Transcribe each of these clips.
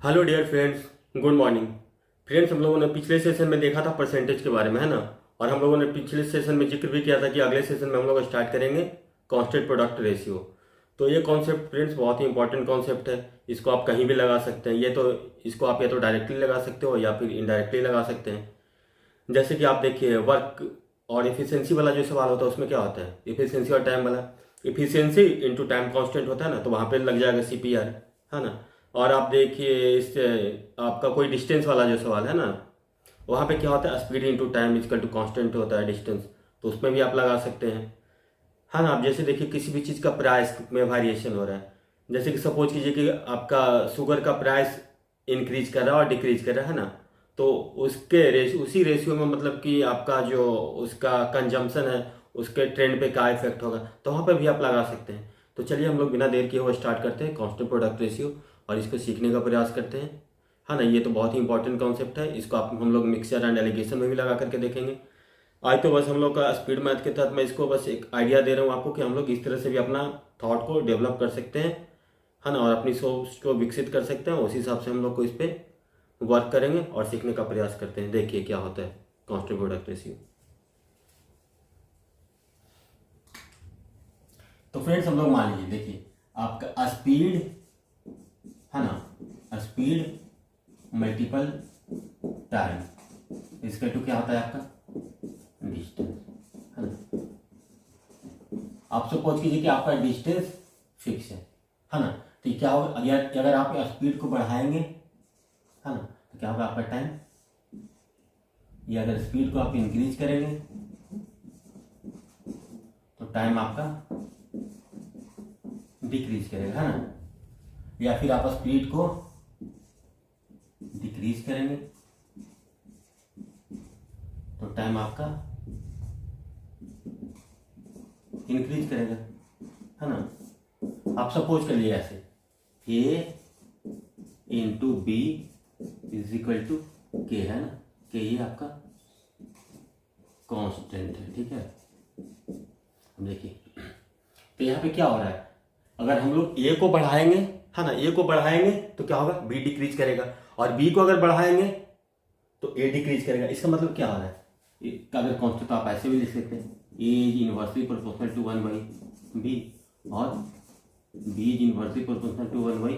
Hello dear friends, good morning. Friends, हम लोगों ने पिछले सेशन में देखा था परसेंटेज के बारे में, है ना। और हम लोगों ने पिछले सेशन में जिक्र भी किया था कि अगले सेशन में हम लोग स्टार्ट करेंगे कांस्टेंट प्रोडक्ट रेशियो। तो ये कॉन्सेप्ट फ्रेंड्स बहुत ही इंपॉर्टेंट कॉन्सेप्ट है। इसको आप कहीं भी लगा सकते हैं। इसको आप या तो डायरेक्टली लगा सकते हो या फिर इनडायरेक्टली लगा सकते हैं। जैसे कि आप देखिए, वर्क और एफिशिएंसी वाला जो सवाल होता है उसमें क्या होता है, एफिशिएंसी और टाइम वाला। एफिशिएंसी इंटू टाइम कांस्टेंट होता है ना, तो वहाँ पे लग जाएगा सीपीआर, है ना। और आप देखिए इस आपका कोई डिस्टेंस वाला जो सवाल है ना, वहाँ पे क्या होता है, speed into time is equal to constant होता है डिस्टेंस। तो उसमें भी आप लगा सकते हैं, है ना। आप जैसे देखिए किसी भी चीज़ का प्राइस में वेरिएशन हो रहा है। जैसे कि सपोज कीजिए कि आपका शुगर का प्राइस इंक्रीज कर रहा है और डिक्रीज कर रहा है ना, तो उसी रेशियो में मतलब कि आपका जो उसका कंजम्पशन है उसके ट्रेंड पे क्या इफेक्ट होगा, तो वहाँ पे भी आप लगा सकते हैं। तो चलिए हम लोग बिना देर किए हुए स्टार्ट करते हैं कांस्टेंट प्रोडक्ट रेशियो और इसको सीखने का प्रयास करते हैं, है ना। ये तो बहुत ही इंपॉर्टेंट कॉन्सेप्ट है। इसको आप हम लोग मिक्सचर एंड एलिगेशन में भी लगा करके देखेंगे। आज तो बस हम लोग का स्पीड मैथ के तहत मैं इसको बस एक आइडिया दे रहा हूँ आपको कि हम लोग इस तरह से भी अपना थॉट को डेवलप कर सकते हैं, है ना। और अपनी सोच को विकसित कर सकते हैं। उसी हिसाब से हम लोग को इस पर वर्क करेंगे और सीखने का प्रयास करते हैं। देखिए क्या होता है कांस्टेंट प्रोडक्ट रेशियो। तो फ्रेंड्स, हम लोग मान लीजिए, देखिए आपका स्पीड, है ना, स्पीड मल्टीपल टाइम इसका टू क्या होता है आपका डिस्टेंस, है ना। आप सपोज कीजिए कि आपका डिस्टेंस फिक्स है ना। तो क्या होगा, अगर आप स्पीड को बढ़ाएंगे, है ना, तो क्या होगा आपका टाइम। या अगर स्पीड को आप इंक्रीज करेंगे तो टाइम आपका डिक्रीज करेगा, है ना। या फिर आप स्पीड को डिक्रीज करेंगे तो टाइम आपका इंक्रीज करेगा, है ना। आप सपोज कर लिए ऐसे a into B is equal to k, है ना। के ये आपका कांस्टेंट है, ठीक है। अब देखिए तो यहाँ पे क्या हो रहा है, अगर हम लोग ए को बढ़ाएंगे, है ना, ए को बढ़ाएंगे तो क्या होगा, बी डिक्रीज करेगा। और बी को अगर बढ़ाएंगे तो ए डिक्रीज करेगा। इसका मतलब क्या हो रहा है, अगर कांस्टेंट तो आप ऐसे भी लिख सकते हैं, a is inversely proportional to 1/b और b is inversely proportional to 1/a,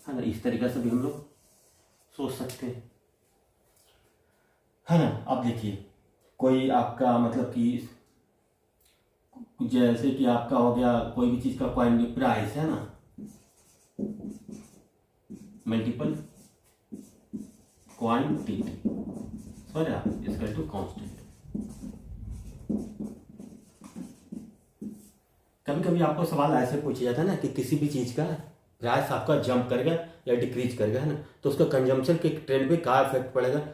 है ना। इस तरीके से भी हम लोग सोच सकते हैं, है ना। अब देखिए कोई आपका मतलब कि जैसे कि आपका हो गया कोई भी चीज का क्वांटिटी प्राइस, है ना, मल्टीपल क्वांटिटी सॉरी इसका टू कांस्टेंट। कभी कभी आपको सवाल ऐसे पूछा जाता है ना कि किसी भी चीज का प्राइस आपका जंप करेगा या डिक्रीज करेगा, है ना, तो उसका कंजम्पशन के ट्रेंड पे क्या इफेक्ट पड़ेगा।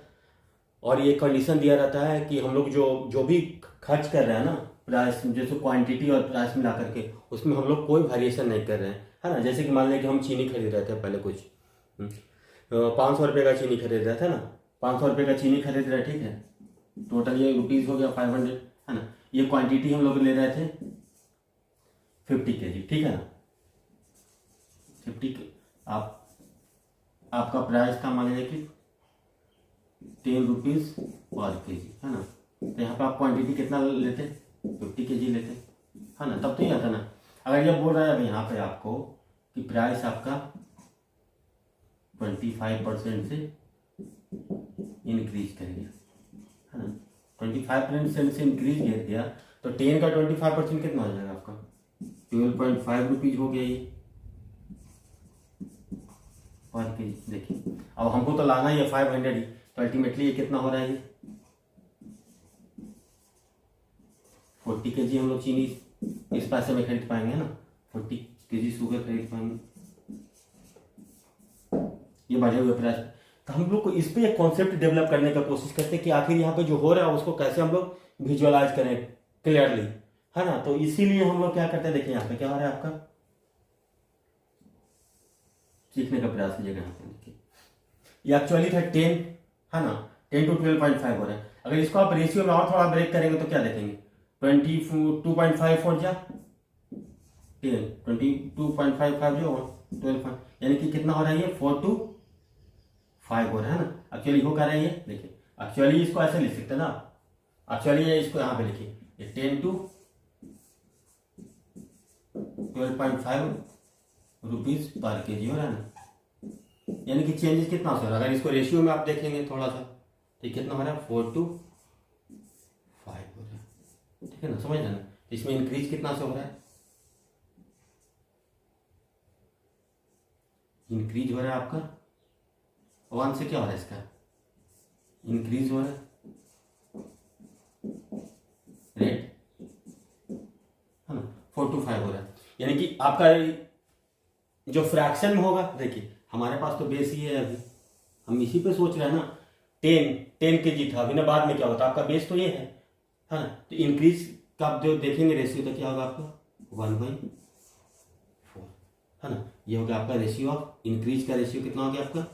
और ये कंडीशन दिया रहता है कि हम लोग जो जो भी खर्च कर रहे हैं ना, प्राइस जैसे क्वांटिटी और प्राइस मिला करके, उसमें हम लोग कोई वेरिएशन नहीं कर रहे हैं, है ना। जैसे कि मान लें कि हम चीनी खरीद रहे थे पहले कुछ 500 रुपये का चीनी खरीद रहे थे ना, 500 रुपये का चीनी खरीद रहे, ठीक है। टोटल ये रुपीज़ हो गया 500, है ना। ये क्वांटिटी हम लोग ले रहे थे 50 kg, ठीक है ना। 50 आपका प्राइस था मान लीजिए कि 10 रुपीज़ पर kg, है ना। तो यहाँ पे आप क्वांटिटी कितना लेते, 50 kg लेते, है ना। तब तो ये आता ना। अगर ये बोल रहा है अभी यहाँ पे आपको कि प्राइस आपका 25% से इंक्रीज करेगा, है ना। 25% से इंक्रीज कर दिया तो 10 का 25% कितना हो जाएगा आपका 12.5 रुपीज हो गया ये पर केजी। देखिए अब हमको तो लाना ही है 500 ही, तो अल्टीमेटली ये कितना हो रहा है, ये 40 kg हम लोग चीनी इस पैसे में खरीद पाएंगे, है ना। 40 kg शुगर खरीद पाएंगे ये बढ़े हुए प्राइस। तो हम लोग को इस पे एक कॉन्सेप्ट डेवलप करने का कोशिश करते हैं कि आखिर यहाँ पे जो हो रहा है उसको कैसे हम लोग विजुअलाइज करें क्लियरली, है ना। तो इसीलिए हम लोग क्या करते हैं, देखिए यहाँ पे क्या हो रहा है आपका, सीखने का प्रयास कीजिएगा। यहाँ पे देखिए ये एक्चुअली था 10, है ना, 10 to 12.5 हो रहा है। अगर इसको आप रेशियो में और थोड़ा ब्रेक करेंगे तो क्या देखेंगे, 22.5 हो जा 10, 22.55 जो 12, यानी कि कितना हो रहा है ये 4:5 हो रहा है ना। एक्चुअली हो क्या रहा है ये देखिए, एक्चुअली इसको ऐसे लिख सकते हैं ना, एक्चुअली ये इसको यहाँ पे लिखिए, ये 10 to 12.5 रुपीज पर केजी हो रहा है ना। यानी कि चेंजेस कितना हो रहा है, अगर इसको रेशियो में आप देखेंगे थोड़ा सा तो कितना हो रहा है 4:5 हो रहा है, ठीक है ना, समझ रहे ना। इसमें इंक्रीज कितना से हो रहा है, इंक्रीज हो रहा है आपका 1 से, क्या हो रहा है इसका इंक्रीज हो रहा है रेट, है ना, 4:5 हो रहा है। यानी कि आपका जो फ्रैक्शन में होगा, देखिए हमारे पास तो बेस ही है, अभी हम इसी पे सोच रहे हैं ना, 10 kg था अभी ना, बाद में क्या होता है आपका बेस तो ये है ना। तो इंक्रीज का आप जो देखेंगे रेशियो तो क्या होगा आपका 1/4, है ना। ये हो गया आपका रेशियो ऑफ इंक्रीज का रेशियो कितना हो गया आपका,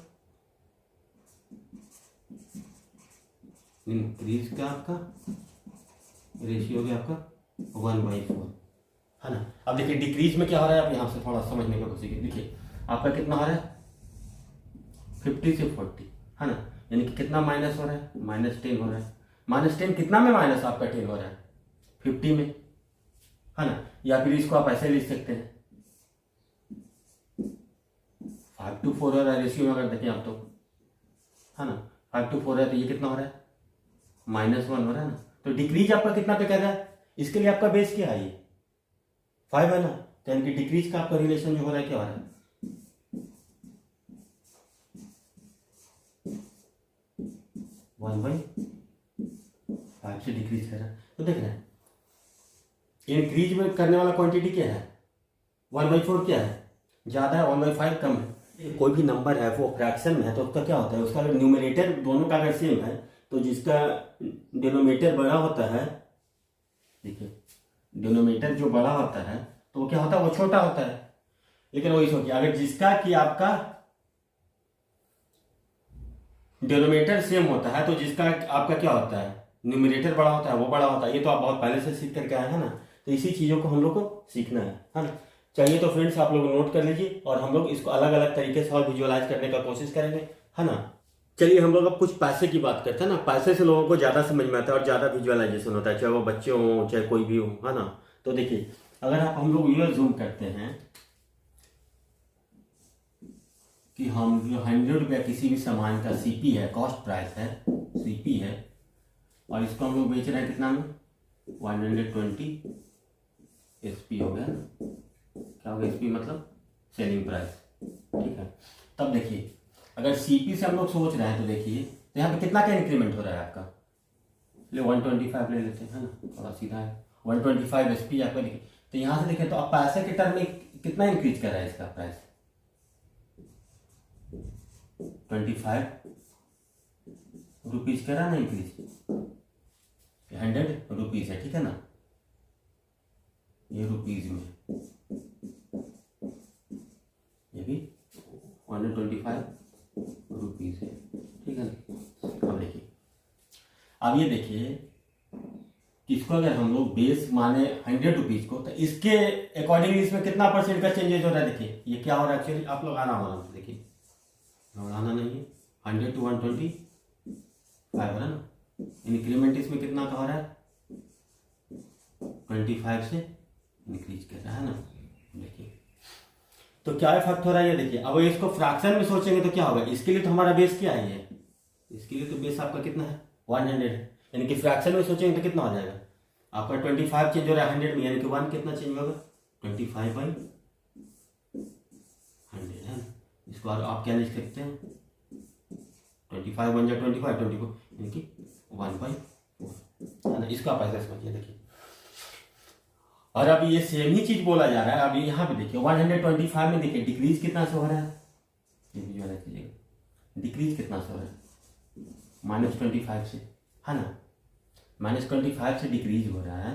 इंक्रीज का आपका रेशियो हो गया आपका 1/4, है ना। अब देखिए डिक्रीज में क्या हो रहा है, आप यहां से थोड़ा समझने की कोशिश कीजिए। देखिए आपका कितना हो रहा है 50 से 40, है ना, यानी कि कितना माइनस हो रहा है, -10 हो रहा है। -10 कितना में माइनस आपका 10 हो रहा है 50 में, है ना। या फिर इसको आप ऐसे लिख सकते हैं 5:4 हो रहा है रेशियो में, अगर देखें आप तो, है ना, 5:4 है तो ये कितना हो रहा है -1 हो रहा है ना। तो डिक्रीज आपका कितना पे कर रहा है, इसके लिए आपका बेस क्या है ये 5 है ना, तो यानी कि डिक्रीज का आपका रिलेशन जो हो रहा है क्या हो रहा है 1/5 से डिक्रीज कर रहा है। तो देख रहे हैं इंक्रीज में करने वाला क्वांटिटी क्या है 1/4, क्या है ज्यादा है, 1/5 कम है। कोई भी नंबर है वो फ्रैक्शन में है तो उसका क्या होता है, उसका अगर न्यूमरेटर दोनों का अगर सेम है तो जिसका डिनोमिनेटर बड़ा होता है, देखिए डिनोमिनेटर जो बड़ा होता है तो वो क्या होता है वो छोटा होता है। लेकिन वही सोचिए अगर जिसका कि आपका डिनोमिनेटर सेम होता है तो जिसका आपका क्या होता है न्यूमरेटर बड़ा होता है, वो बड़ा होता है। ये तो आप बहुत पहले से सीख करके आए हैं ना, तो इसी चीजों को हम लोग को सीखना है ना। चाहिए तो फ्रेंड्स आप लोग नोट कर लीजिए और हम लोग इसको अलग अलग तरीके से और विजुअलाइज करने का कोशिश करेंगे, है ना। चलिए हम लोग अब कुछ पैसे की बात करते हैं ना। पैसे से लोगों को ज्यादा समझ में आता है और ज्यादा विजुअलाइजेशन होता है, चाहे वो बच्चे हों चाहे कोई भी हो, है ना। तो देखिए अगर आप हम लोग ये जूम करते हैं कि हम जो 100 रुपया किसी भी सामान का सीपी है, कॉस्ट प्राइस है, सीपी है, और इसको हम लोग बेच रहे हैं कितना में 120 एसपी हो गया, क्या हो गया एसपी मतलब सेलिंग प्राइस, ठीक है। तब देखिए अगर सीपी से हम लोग सोच रहे हैं तो देखिए तो यहाँ पे कितना का इंक्रीमेंट हो रहा है आपका, ले 125 ले लेते हैं ना, थोड़ा सीधा है 125 एसपी आपका। देखिए तो यहाँ से देखें तो आप पैसे के टर्म में कितना इंक्रीज कर रहा है इसका प्राइस 25 रुपीज कर रहा है ना इंक्रीज, 100 रुपीज है, ठीक है ना, ये रुपीज में ये भी 125 रुपीज है, ठीक है ना। अब देखिए अब ये देखिए किसको अगर हम लोग बेस माने 100 रुपीज को, तो इसके अकॉर्डिंगली इसमें कितना परसेंट का चेंजेस हो रहा है। देखिए ये क्या हो रहा है एक्चुअली, आप लोग आना होना, देखिए घबराना नहीं है, 100 to 125 हो रहा है ना। इंक्रीमेंट इसमें कितना का हो रहा है 25 से इंक्रीज कर रहा है ना। देखिए तो क्या इफेक्ट हो रहा है ये देखिए। अब इसको फ्रैक्शन में सोचेंगे तो क्या होगा, इसके लिए तो हमारा बेस क्या है ये, इसके लिए तो बेस आपका कितना है 100, यानी कि फ्रैक्शन में सोचेंगे तो कितना हो जाएगा आपका 25 चेंज हो रहा है 100 में, यानी कि 1 कितना चेंज होगा 25/100 है ना। इसको आप क्या लिख सकते हैं 25 बन जाए 24 यानी कि 1/4 है ना। इसको आप ऐसे समझिए देखिए। और अब ये सेम ही चीज बोला जा रहा है, अभी यहाँ पे देखिए 125 में देखिए डिक्रीज कितना से हो रहा है, ये विजुअलाइज कीजिएगा डिक्रीज कितना से हो रहा है -25 से, है ना, -25 से डिक्रीज हो रहा है।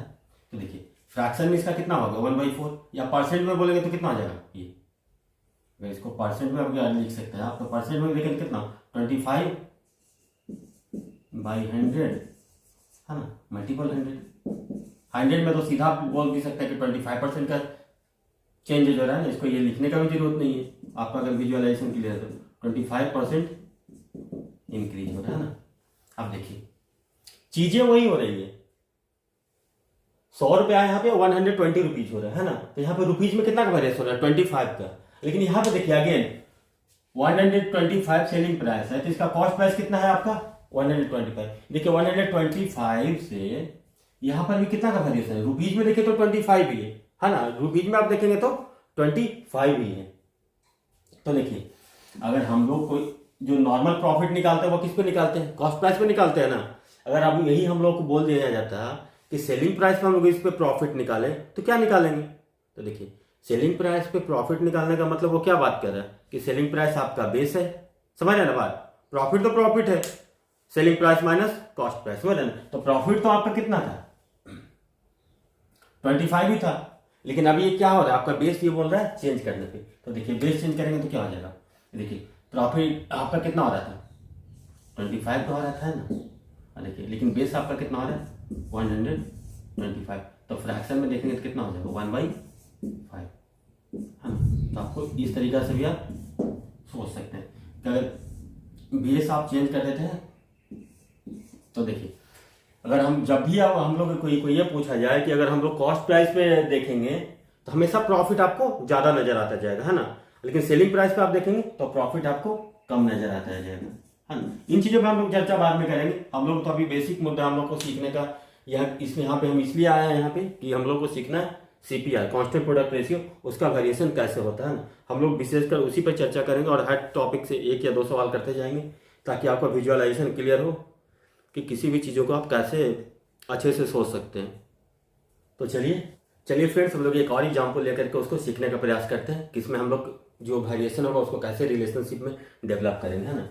तो देखिए फ्रैक्शन में इसका कितना होगा 1/4, या परसेंट में बोलेंगे तो कितना हो जाएगा ये, अगर इसको परसेंट में लिख सकते हैं आप तो परसेंट में देखें कितना 25/100 है ना, मल्टीपल 100 में तो सीधा बोल भी सकते हैं कि 25% का चेंजेज हो रहा है ना, इसको ये लिखने का भी जरूरत नहीं है आपका, अगर विजुअलाइजेशन क्लियर है तो 25% इंक्रीज हो रहा है ना। अब देखिए चीजें वही हो रही है, 100 रुपया यहाँ पे 120 रुपीज हो रहा है ना, तो यहाँ पे रुपीज में कितना का वेरिएशन हो रहा है 25 का। लेकिन यहाँ पे देखिए अगेन 125 सेलिंग प्राइस है, तो इसका कॉस्ट प्राइस कितना है आपका 125। देखिए 125 से यहाँ पर भी कितना का वेरिएशन है, रुपीज में देखिए तो 25 ही है ना, रुपीज में आप देखेंगे तो 25 ही है। तो देखिए अगर हम लोग कोई जो नॉर्मल प्रॉफिट निकालते हैं वो किस पे निकालते हैं, कॉस्ट प्राइस पे निकालते हैं ना। अगर अब यही हम लोग को बोल दिया जाता है कि सेलिंग प्राइस पे हम लोग इस पे प्रॉफिट निकालें तो क्या निकालेंगे, तो देखिए सेलिंग प्राइस पे प्रॉफिट निकालने का मतलब वो क्या बात कर रहा है कि सेलिंग प्राइस आपका बेस है, समझ रहे ना बात, प्रॉफिट तो प्रॉफिट है, selling price minus cost price, समझ रहे ना। तो प्रॉफिट तो आपका कितना था 25 ही था, लेकिन अभी ये क्या हो रहा है आपका बेस ये बोल रहा है चेंज करने पे। तो देखिए बेस चेंज करेंगे तो क्या हो जाएगा, देखिए प्रॉफिट आपका कितना हो रहा था 25 तो हो रहा था ना, देखिए लेकिन बेस आपका कितना हो रहा है 125, तो फ्रैक्शन में देखेंगे तो कितना हो जाएगा 1/5 है ना। तो आपको इस तरीका से भी आप सोच सकते हैं कि अगर बेस आप चेंज कर देते हैं तो देखिए अगर हम जब भी हम लोग को ये पूछा जाए कि अगर हम लोग कॉस्ट प्राइस पे देखेंगे तो हमेशा प्रॉफिट आपको ज्यादा नजर आता जाएगा है ना, लेकिन सेलिंग प्राइस पे आप देखेंगे तो प्रॉफिट आपको कम नजर आता जाएगा है ना। इन चीजों पर हम लोग चर्चा बाद में करेंगे, हम लोग तो अभी बेसिक मुद्दा हम लोग को सीखने का यहाँ पे हम इसलिए आए हैं यहाँ पे कि हम लोग को सीखना है CPR कांस्टेंट प्रोडक्ट रेशियो, उसका वेरिएशन कैसे होता है ना। हम लोग विशेषकर उसी पर चर्चा करेंगे और हर टॉपिक से 1 या 2 सवाल करते जाएंगे ताकि आपका विजुअलाइजेशन क्लियर हो कि किसी भी चीज़ों को आप कैसे अच्छे से सोच सकते हैं। तो चलिए फ्रेंड्स हम लोग एक और एग्जाम्पल लेकर के उसको सीखने का प्रयास करते हैं कि इसमें हम लोग जो वेरिएशन होगा उसको कैसे रिलेशनशिप में डेवलप करेंगे है ना।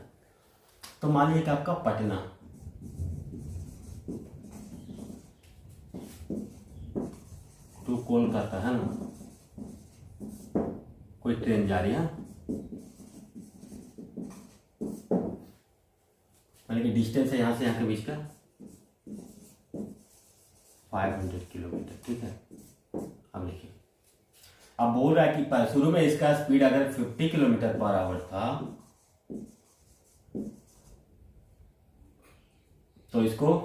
तो मान लीजिए कि आपका पटना टू कोलकाता है ना, कोई ट्रेन जा रही है, यानी कि डिस्टेंस है यहाँ से यहाँ के बीच का 500 किलोमीटर, ठीक है। अब देखिए अब बोल रहा है कि शुरू में इसका स्पीड अगर 50 किलोमीटर पर आवर था तो इसको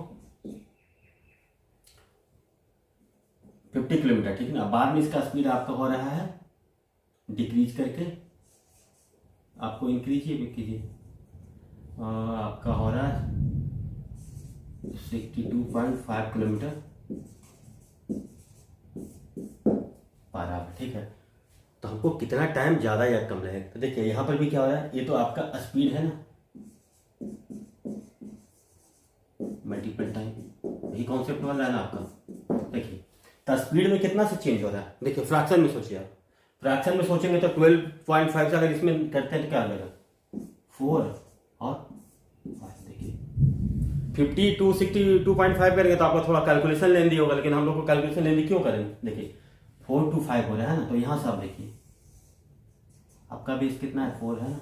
50 किलोमीटर, ठीक है ना। बाद में इसका स्पीड आपका हो रहा है डिक्रीज करके, आपको इंक्रीज ये कीजिए, आपका हो रहा है 62.5 किलोमीटर पर आवर, ठीक है। तो हमको कितना टाइम ज्यादा या कम लगेगा, तो देखिए यहां पर भी क्या हो रहा है, ये तो आपका स्पीड है ना मल्टीपल टाइम, यही कॉन्सेप्ट वाला है ना आपका। देखिए तो स्पीड में कितना से चेंज हो रहा है, देखिए फ्रैक्शन में सोचिए आप, फ्रैक्शन में सोचेंगे तो 12.5 से अगर इसमें करते हैं तो क्या आ जाएगा 4 और 5, देखिए 50 to 62.5 करेंगे तो आपको थोड़ा कैलकुलेशन लेंदी होगा, लेकिन हम लोग को कैलकुलेशन लेंदी क्यों करेंगे, देखिए 4 to 5 हो रहा है ना। तो यहां से आप देखिए आपका बेस कितना है 4 है ना,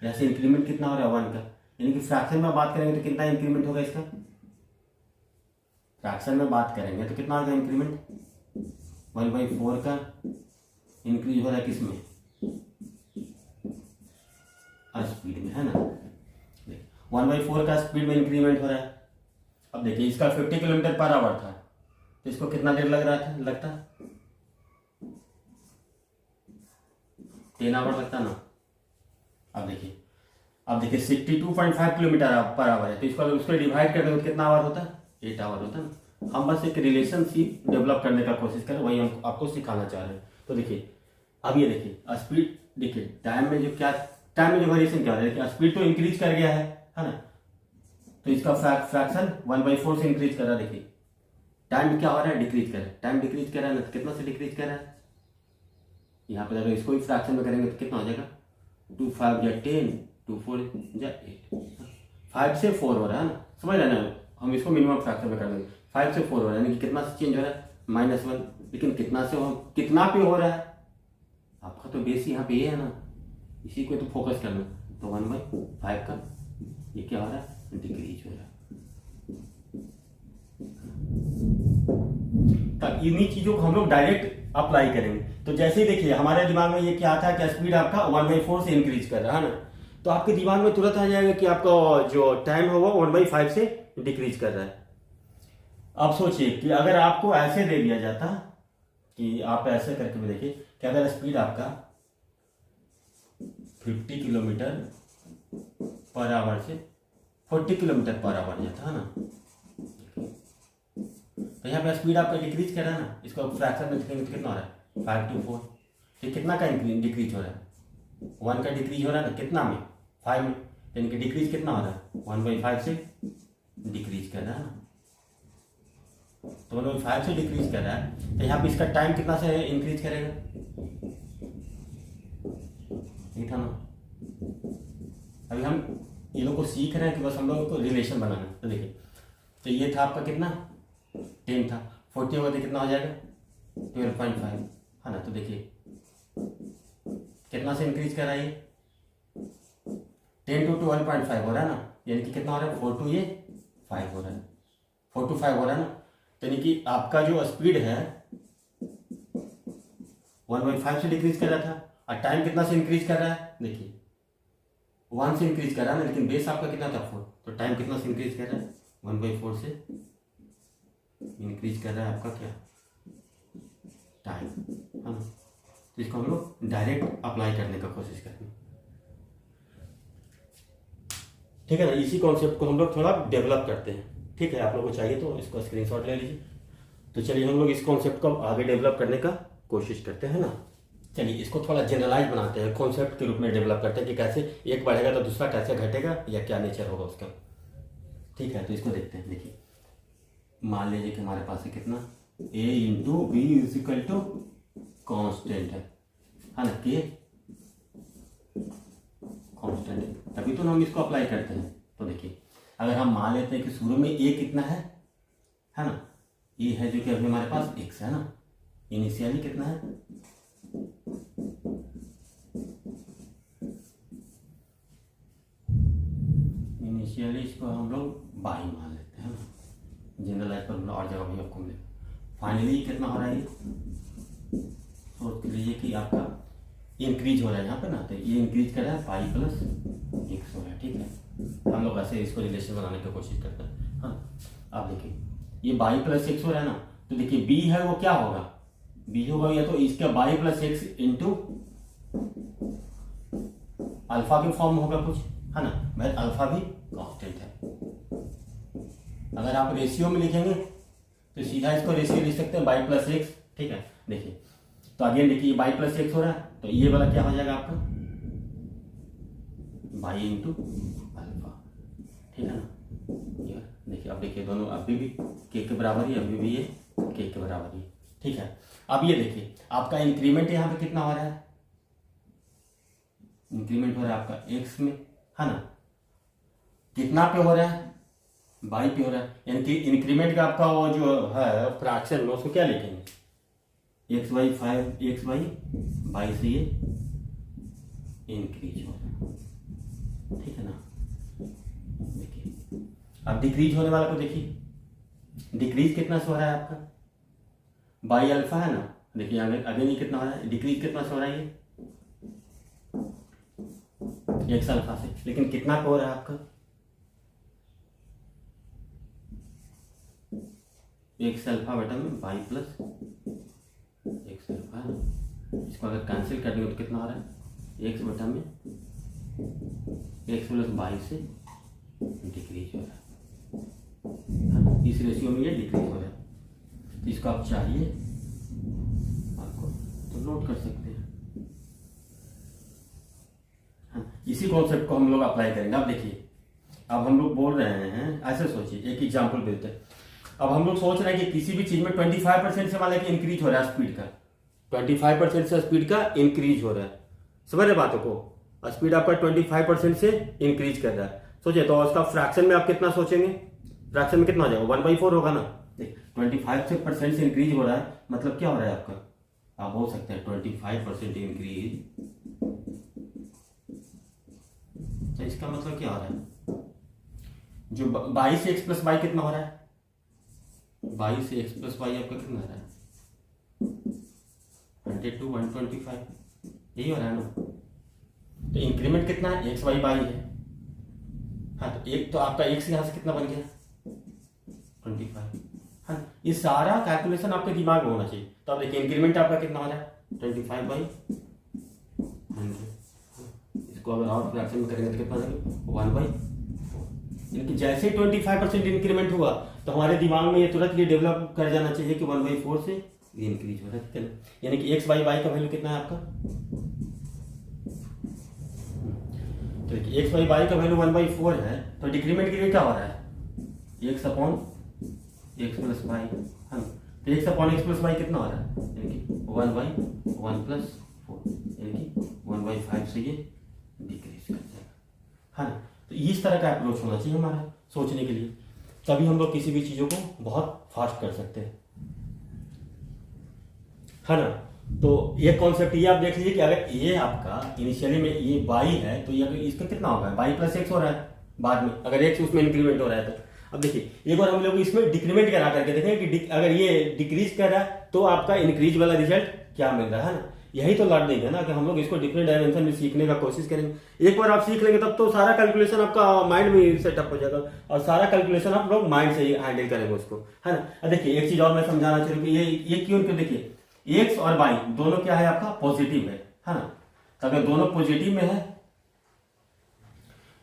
जैसे इंक्रीमेंट कितना हो रहा है 1 का, यानी कि फ्रैक्शन में बात करेंगे तो कितना इंक्रीमेंट होगा इसका, फ्रैक्शन में बात करेंगे तो कितना होगा इंक्रीमेंट 1/4 का इंक्रीज हो रहा है किसमें स्पीड में है ना, 1/4 का स्पीड में इंक्रीमेंट हो रहा है। अब देखिए इसका 50 किलोमीटर पर आवर था तो इसको कितना देर लग रहा था, लगता 10 आवर लगता ना। अब देखिए 62.5 किलोमीटर पर आवर है, तो इसको अगर उसको डिवाइड कर दें तो कितना आवर होता है 8 आवर होता है। हम बस एक रिलेशनशिप डेवलप करने का कोशिश करें, वही हम आपको सिखाना चाह रहे हैं। तो देखिए अब ये देखिए स्पीड, देखिए टाइम में जो वेरिएशन क्या है, स्पीड तो इंक्रीज कर गया है ना, तो इसका फ्रैक्शन 1/4 से इंक्रीज कर रहा है। देखिए टाइम क्या हो रहा है डिक्रीज कर रहा है, टाइम डिक्रीज कर रहा है ना, तो कितना से डिक्रीज कर रहा है, यहाँ पे अगर इसको भी फ्रैक्शन में करेंगे तो कितना हो जाएगा 2 5 या 10 2 4 या 8, 5 से 4 हो रहा है ना, समझ रहे ना। हम इसको मिनिमम फ्रैक्शन में कर देंगे, 5 से 4 हो रहा है, यानी कि कितना से चेंज हो रहा है -1, लेकिन कितना पे हो रहा है, आपका तो बेस यहाँ पे ये है ना, इसी को तो फोकस करना। तो 1/5 का ये क्या हो रहा है डिक्रीज हो रहा है। इन्हीं चीजों को हम लोग डायरेक्ट अप्लाई करेंगे। तो जैसे ही देखिए हमारे दिमाग में ये क्या आता है कि स्पीड आपका 1/4 से इंक्रीज कर रहा है ना, तो आपके दिमाग में तुरंत आ जाएगा कि आपका जो टाइम है वो 1/5 से डिक्रीज कर रहा है। अब सोचिए कि अगर आपको ऐसे दे दिया जाता कि आप ऐसे करके भी देखिए कि अगर स्पीड आपका 50 किलोमीटर पर आवर से 40 किलोमीटर पर आवर जाता है ना, तो यहाँ पे स्पीड आपका डिक्रीज कर रहा है ना, इसको फ्रैक्शन में लिखेंगे तो कितना हो रहा है 5 to 4। ये कितना का डिक्रीज हो रहा है, 1 का डिक्रीज हो रहा है ना, कितना में 5 में, यानी कि डिक्रीज कितना हो रहा है 1/5 से डिक्रीज कर रहा है ना। तो 1/5 से डिक्रीज कर रहा है, तो यहाँ पे इसका टाइम कितना से इंक्रीज करेगा, ये था ना। अभी हम ये लोग को सीख रहे हैं कि बस हम लोग को रिलेशन बनाना है। तो देखिए, तो ये था आपका कितना 10 था, 40 होगा तो कितना हो जाएगा 12.5 है ना। तो देखिए कितना से इंक्रीज कर रहा है, ये 10 to 12.5 हो रहा है ना, यानी कि कितना हो रहा है 4 to 5 हो रहा है, 4 to 5 हो रहा है ना। तो यानी कि आपका जो स्पीड है 1/5 से डिक्रीज कर रहा था, और टाइम कितना से इंक्रीज कर रहा है, देखिए 1 से इंक्रीज कर रहा है ना, लेकिन बेस आपका कितना था 4, तो टाइम कितना से इंक्रीज कर रहा है 1/4 से इंक्रीज कर रहा है आपका क्या टाइम, है ना। तो इसको हम लोग डायरेक्ट अप्लाई करने का कोशिश करेंगे, ठीक है ना। इसी कॉन्सेप्ट को हम लोग थोड़ा डेवलप करते हैं, ठीक है। आप लोगों को चाहिए तो इसको स्क्रीनशॉट ले लीजिए। तो चलिए हम लोग इस कॉन्सेप्ट को आगे डेवलप करने का कोशिश करते हैं ना। चलिए इसको थोड़ा जनरलाइज बनाते हैं, कॉन्सेप्ट के रूप में डेवलप करते हैं कि कैसे एक बढ़ेगा तो दूसरा कैसे घटेगा या क्या नेचर होगा उसका, ठीक है। तो इसको देखते हैं। देखिए मान लीजिए कि हमारे पास है कितना a into B is equal to constant है ना, के कॉन्स्टेंट है, तभी तो हम इसको अप्लाई करते हैं। तो देखिए अगर हम मान लेते हैं कि शुरू में a कितना है ना, ये है जो कि अभी हमारे पास x है ना, इनिशियली कितना है इनिशियली, इसको हम लोग बाई मान लेते हैं ना, जनरलाइज पर और जगह भी आपको मिलेगा। फाइनली कितना हो रहा है, सोच लीजिए कि आपका इंक्रीज हो रहा है यहाँ पे ना, तो ये इंक्रीज कर रहा है पाई प्लस x हो रहा है, ठीक है। हम लोग ऐसे इसको रिलेशन बनाने की कोशिश करते हैं, हाँ। अब देखिए ये बाई प्लस x हो रहा है ना, तो देखिए b है वो क्या होगा, b होगा या तो इसका by plus x into alpha के फॉर्म होगा कुछ, है ना। भाई अल्फा भी कांस्टेंट है, अगर आप रेशियो में लिखेंगे तो सीधा इसको रेशियो लिख सकते हैं बाई प्लस एक्स, ठीक है। देखिए तो अगेन देखिए बाई प्लस एक्स हो रहा है, तो ये वाला क्या हो जाएगा आपका बाई इंटू अल्फा, ठीक है ना। ये देखिए अब देखिए दोनों अभी भी के बराबर ही, अभी भी ये के बराबर ही, ठीक है। अब ये देखिए आपका इंक्रीमेंट यहाँ पे कितना हो रहा है, इंक्रीमेंट हो रहा है आपका एक्स में, है ना। कितना पे हो रहा है बाई पे हो रहा है, यानी कि इंक्रीमेंट का आपका वो जो है फ्रैक्शन में उसको क्या लिखेंगे x/5 x/बाई से ये इंक्रीज हो रहा है, ठीक है ना। देखिए अब डिक्रीज होने वाला को देखिए, डिक्रीज कितना से हो रहा है आपका बाई अल्फा है ना, देखिए अगेन ये कितना हो रहा है, डिक्रीज कितना से हो रहा है ये एक्स अल्फा से, लेकिन कितना पे हो रहा है आपका एक्स अल्फा बटा में बाई प्लस एक्स अल्फा है ना। इसको अगर कैंसिल कर देंगे तो कितना आ रहा है एक्स बटा में एक्स प्लस बाई से डिक्रीज हो रहा है, इस रेशियो में ये डिक्रीज हो रहा है। तो इसको आप चाहिए आपको तो नोट कर सकते हैं, इसी कॉन्सेप्ट को हम लोग अप्लाई करेंगे। अब देखिए अब हम लोग बोल रहे हैं, ऐसे सोचिए एक एग्जांपल देते हैं। अब हम लोग सोच रहे हैं कि किसी भी चीज में 25% से मान कि इंक्रीज हो रहा है स्पीड का, 25% से स्पीड का इंक्रीज हो रहा है, समझ रहे बातों को। स्पीड आपका 25% से इंक्रीज कर रहा है, सोचिए तो उसका फ्रैक्शन में आप कितना सोचेंगे, फ्रैक्शन में कितना हो जाएगा 1/4 होगा ना। देख 25% से इंक्रीज हो रहा है, मतलब क्या हो रहा है आपका, आप बोल सकते हैं 25% इंक्रीज, तो इसका मतलब क्या हो रहा है, जो 22 एक्स प्लस वाई कितना हो रहा है 22 एक्स प्लस वाई आपका कितना आ रहा है 100 to 125, यही हो रहा है ना। तो इंक्रीमेंट कितना है एक्स वाई बाई है। हाँ तो एक तो आपका एक्स यहाँ से कितना बन गया 25। हाँ ये सारा कैलकुलेशन आपके दिमाग में होना चाहिए। तो आप देखिए इंक्रीमेंट आपका कितना हो रहा है 25/100। इसको अगर और फ्रैक्शन में करेंगे तो कितना देंगे 1/4। यानी कि जैसे 25% इंक्रीमेंट हुआ तो हमारे दिमाग में ये तुरंत ये डेवलप कर जाना चाहिए कि 1/4 से ये इंक्रीज हो रहा है। यानी कि एक्स बाई वाई का वैल्यू कितना है आपका, तो एक्स बाई वाई का वैल्यू 1/4 है। तो डिक्रीमेंट के लिए क्या हो रहा है X upon X plus Y. हाँ तो X upon X plus Y कितना हो रहा है यानी कि 1/1+4 यानी कि 1/5 से ये डिक्रीज कर जाएगा। हाँ तो इस तरह का अप्रोच होना चाहिए हमारा सोचने के लिए, तभी हम लोग किसी भी चीज़ों को बहुत फास्ट कर सकते हैं, है ना। तो ये कॉन्सेप्ट ये आप देख लीजिए कि अगर ये आपका इनिशियली में ये बाई है तो ये इसका कितना होगा बाई प्लस एक्स हो रहा है बाद में, अगर एक्स उसमें इंक्रीमेंट हो रहा है तो। अब देखिए एक बार हम लोग इसमें डिक्रीमेंट करा करके देखें कि अगर ये डिक्रीज कर रहा है तो आपका इंक्रीज वाला रिजल्ट क्या मिल रहा है ना। यही तो लर्निंग है ना कि हम लोग इसको डिफरेंट डायमेंशन में सीखने का कोशिश करेंगे। एक बार आप सीख लेंगे तब तो सारा कैलकुलेशन आपका माइंड में सेटअप हो जाएगा और सारा कैलकुलेशन आप लोग माइंड से ही हैंडल करेंगे उसको, है ना। अब देखिए एक चीज और मैं समझाना चाह रहा हूँ कि ये क्यों देखिए एक्स और वाई दोनों क्या है आपका पॉजिटिव है ना। तो अगर दोनों पॉजिटिव में है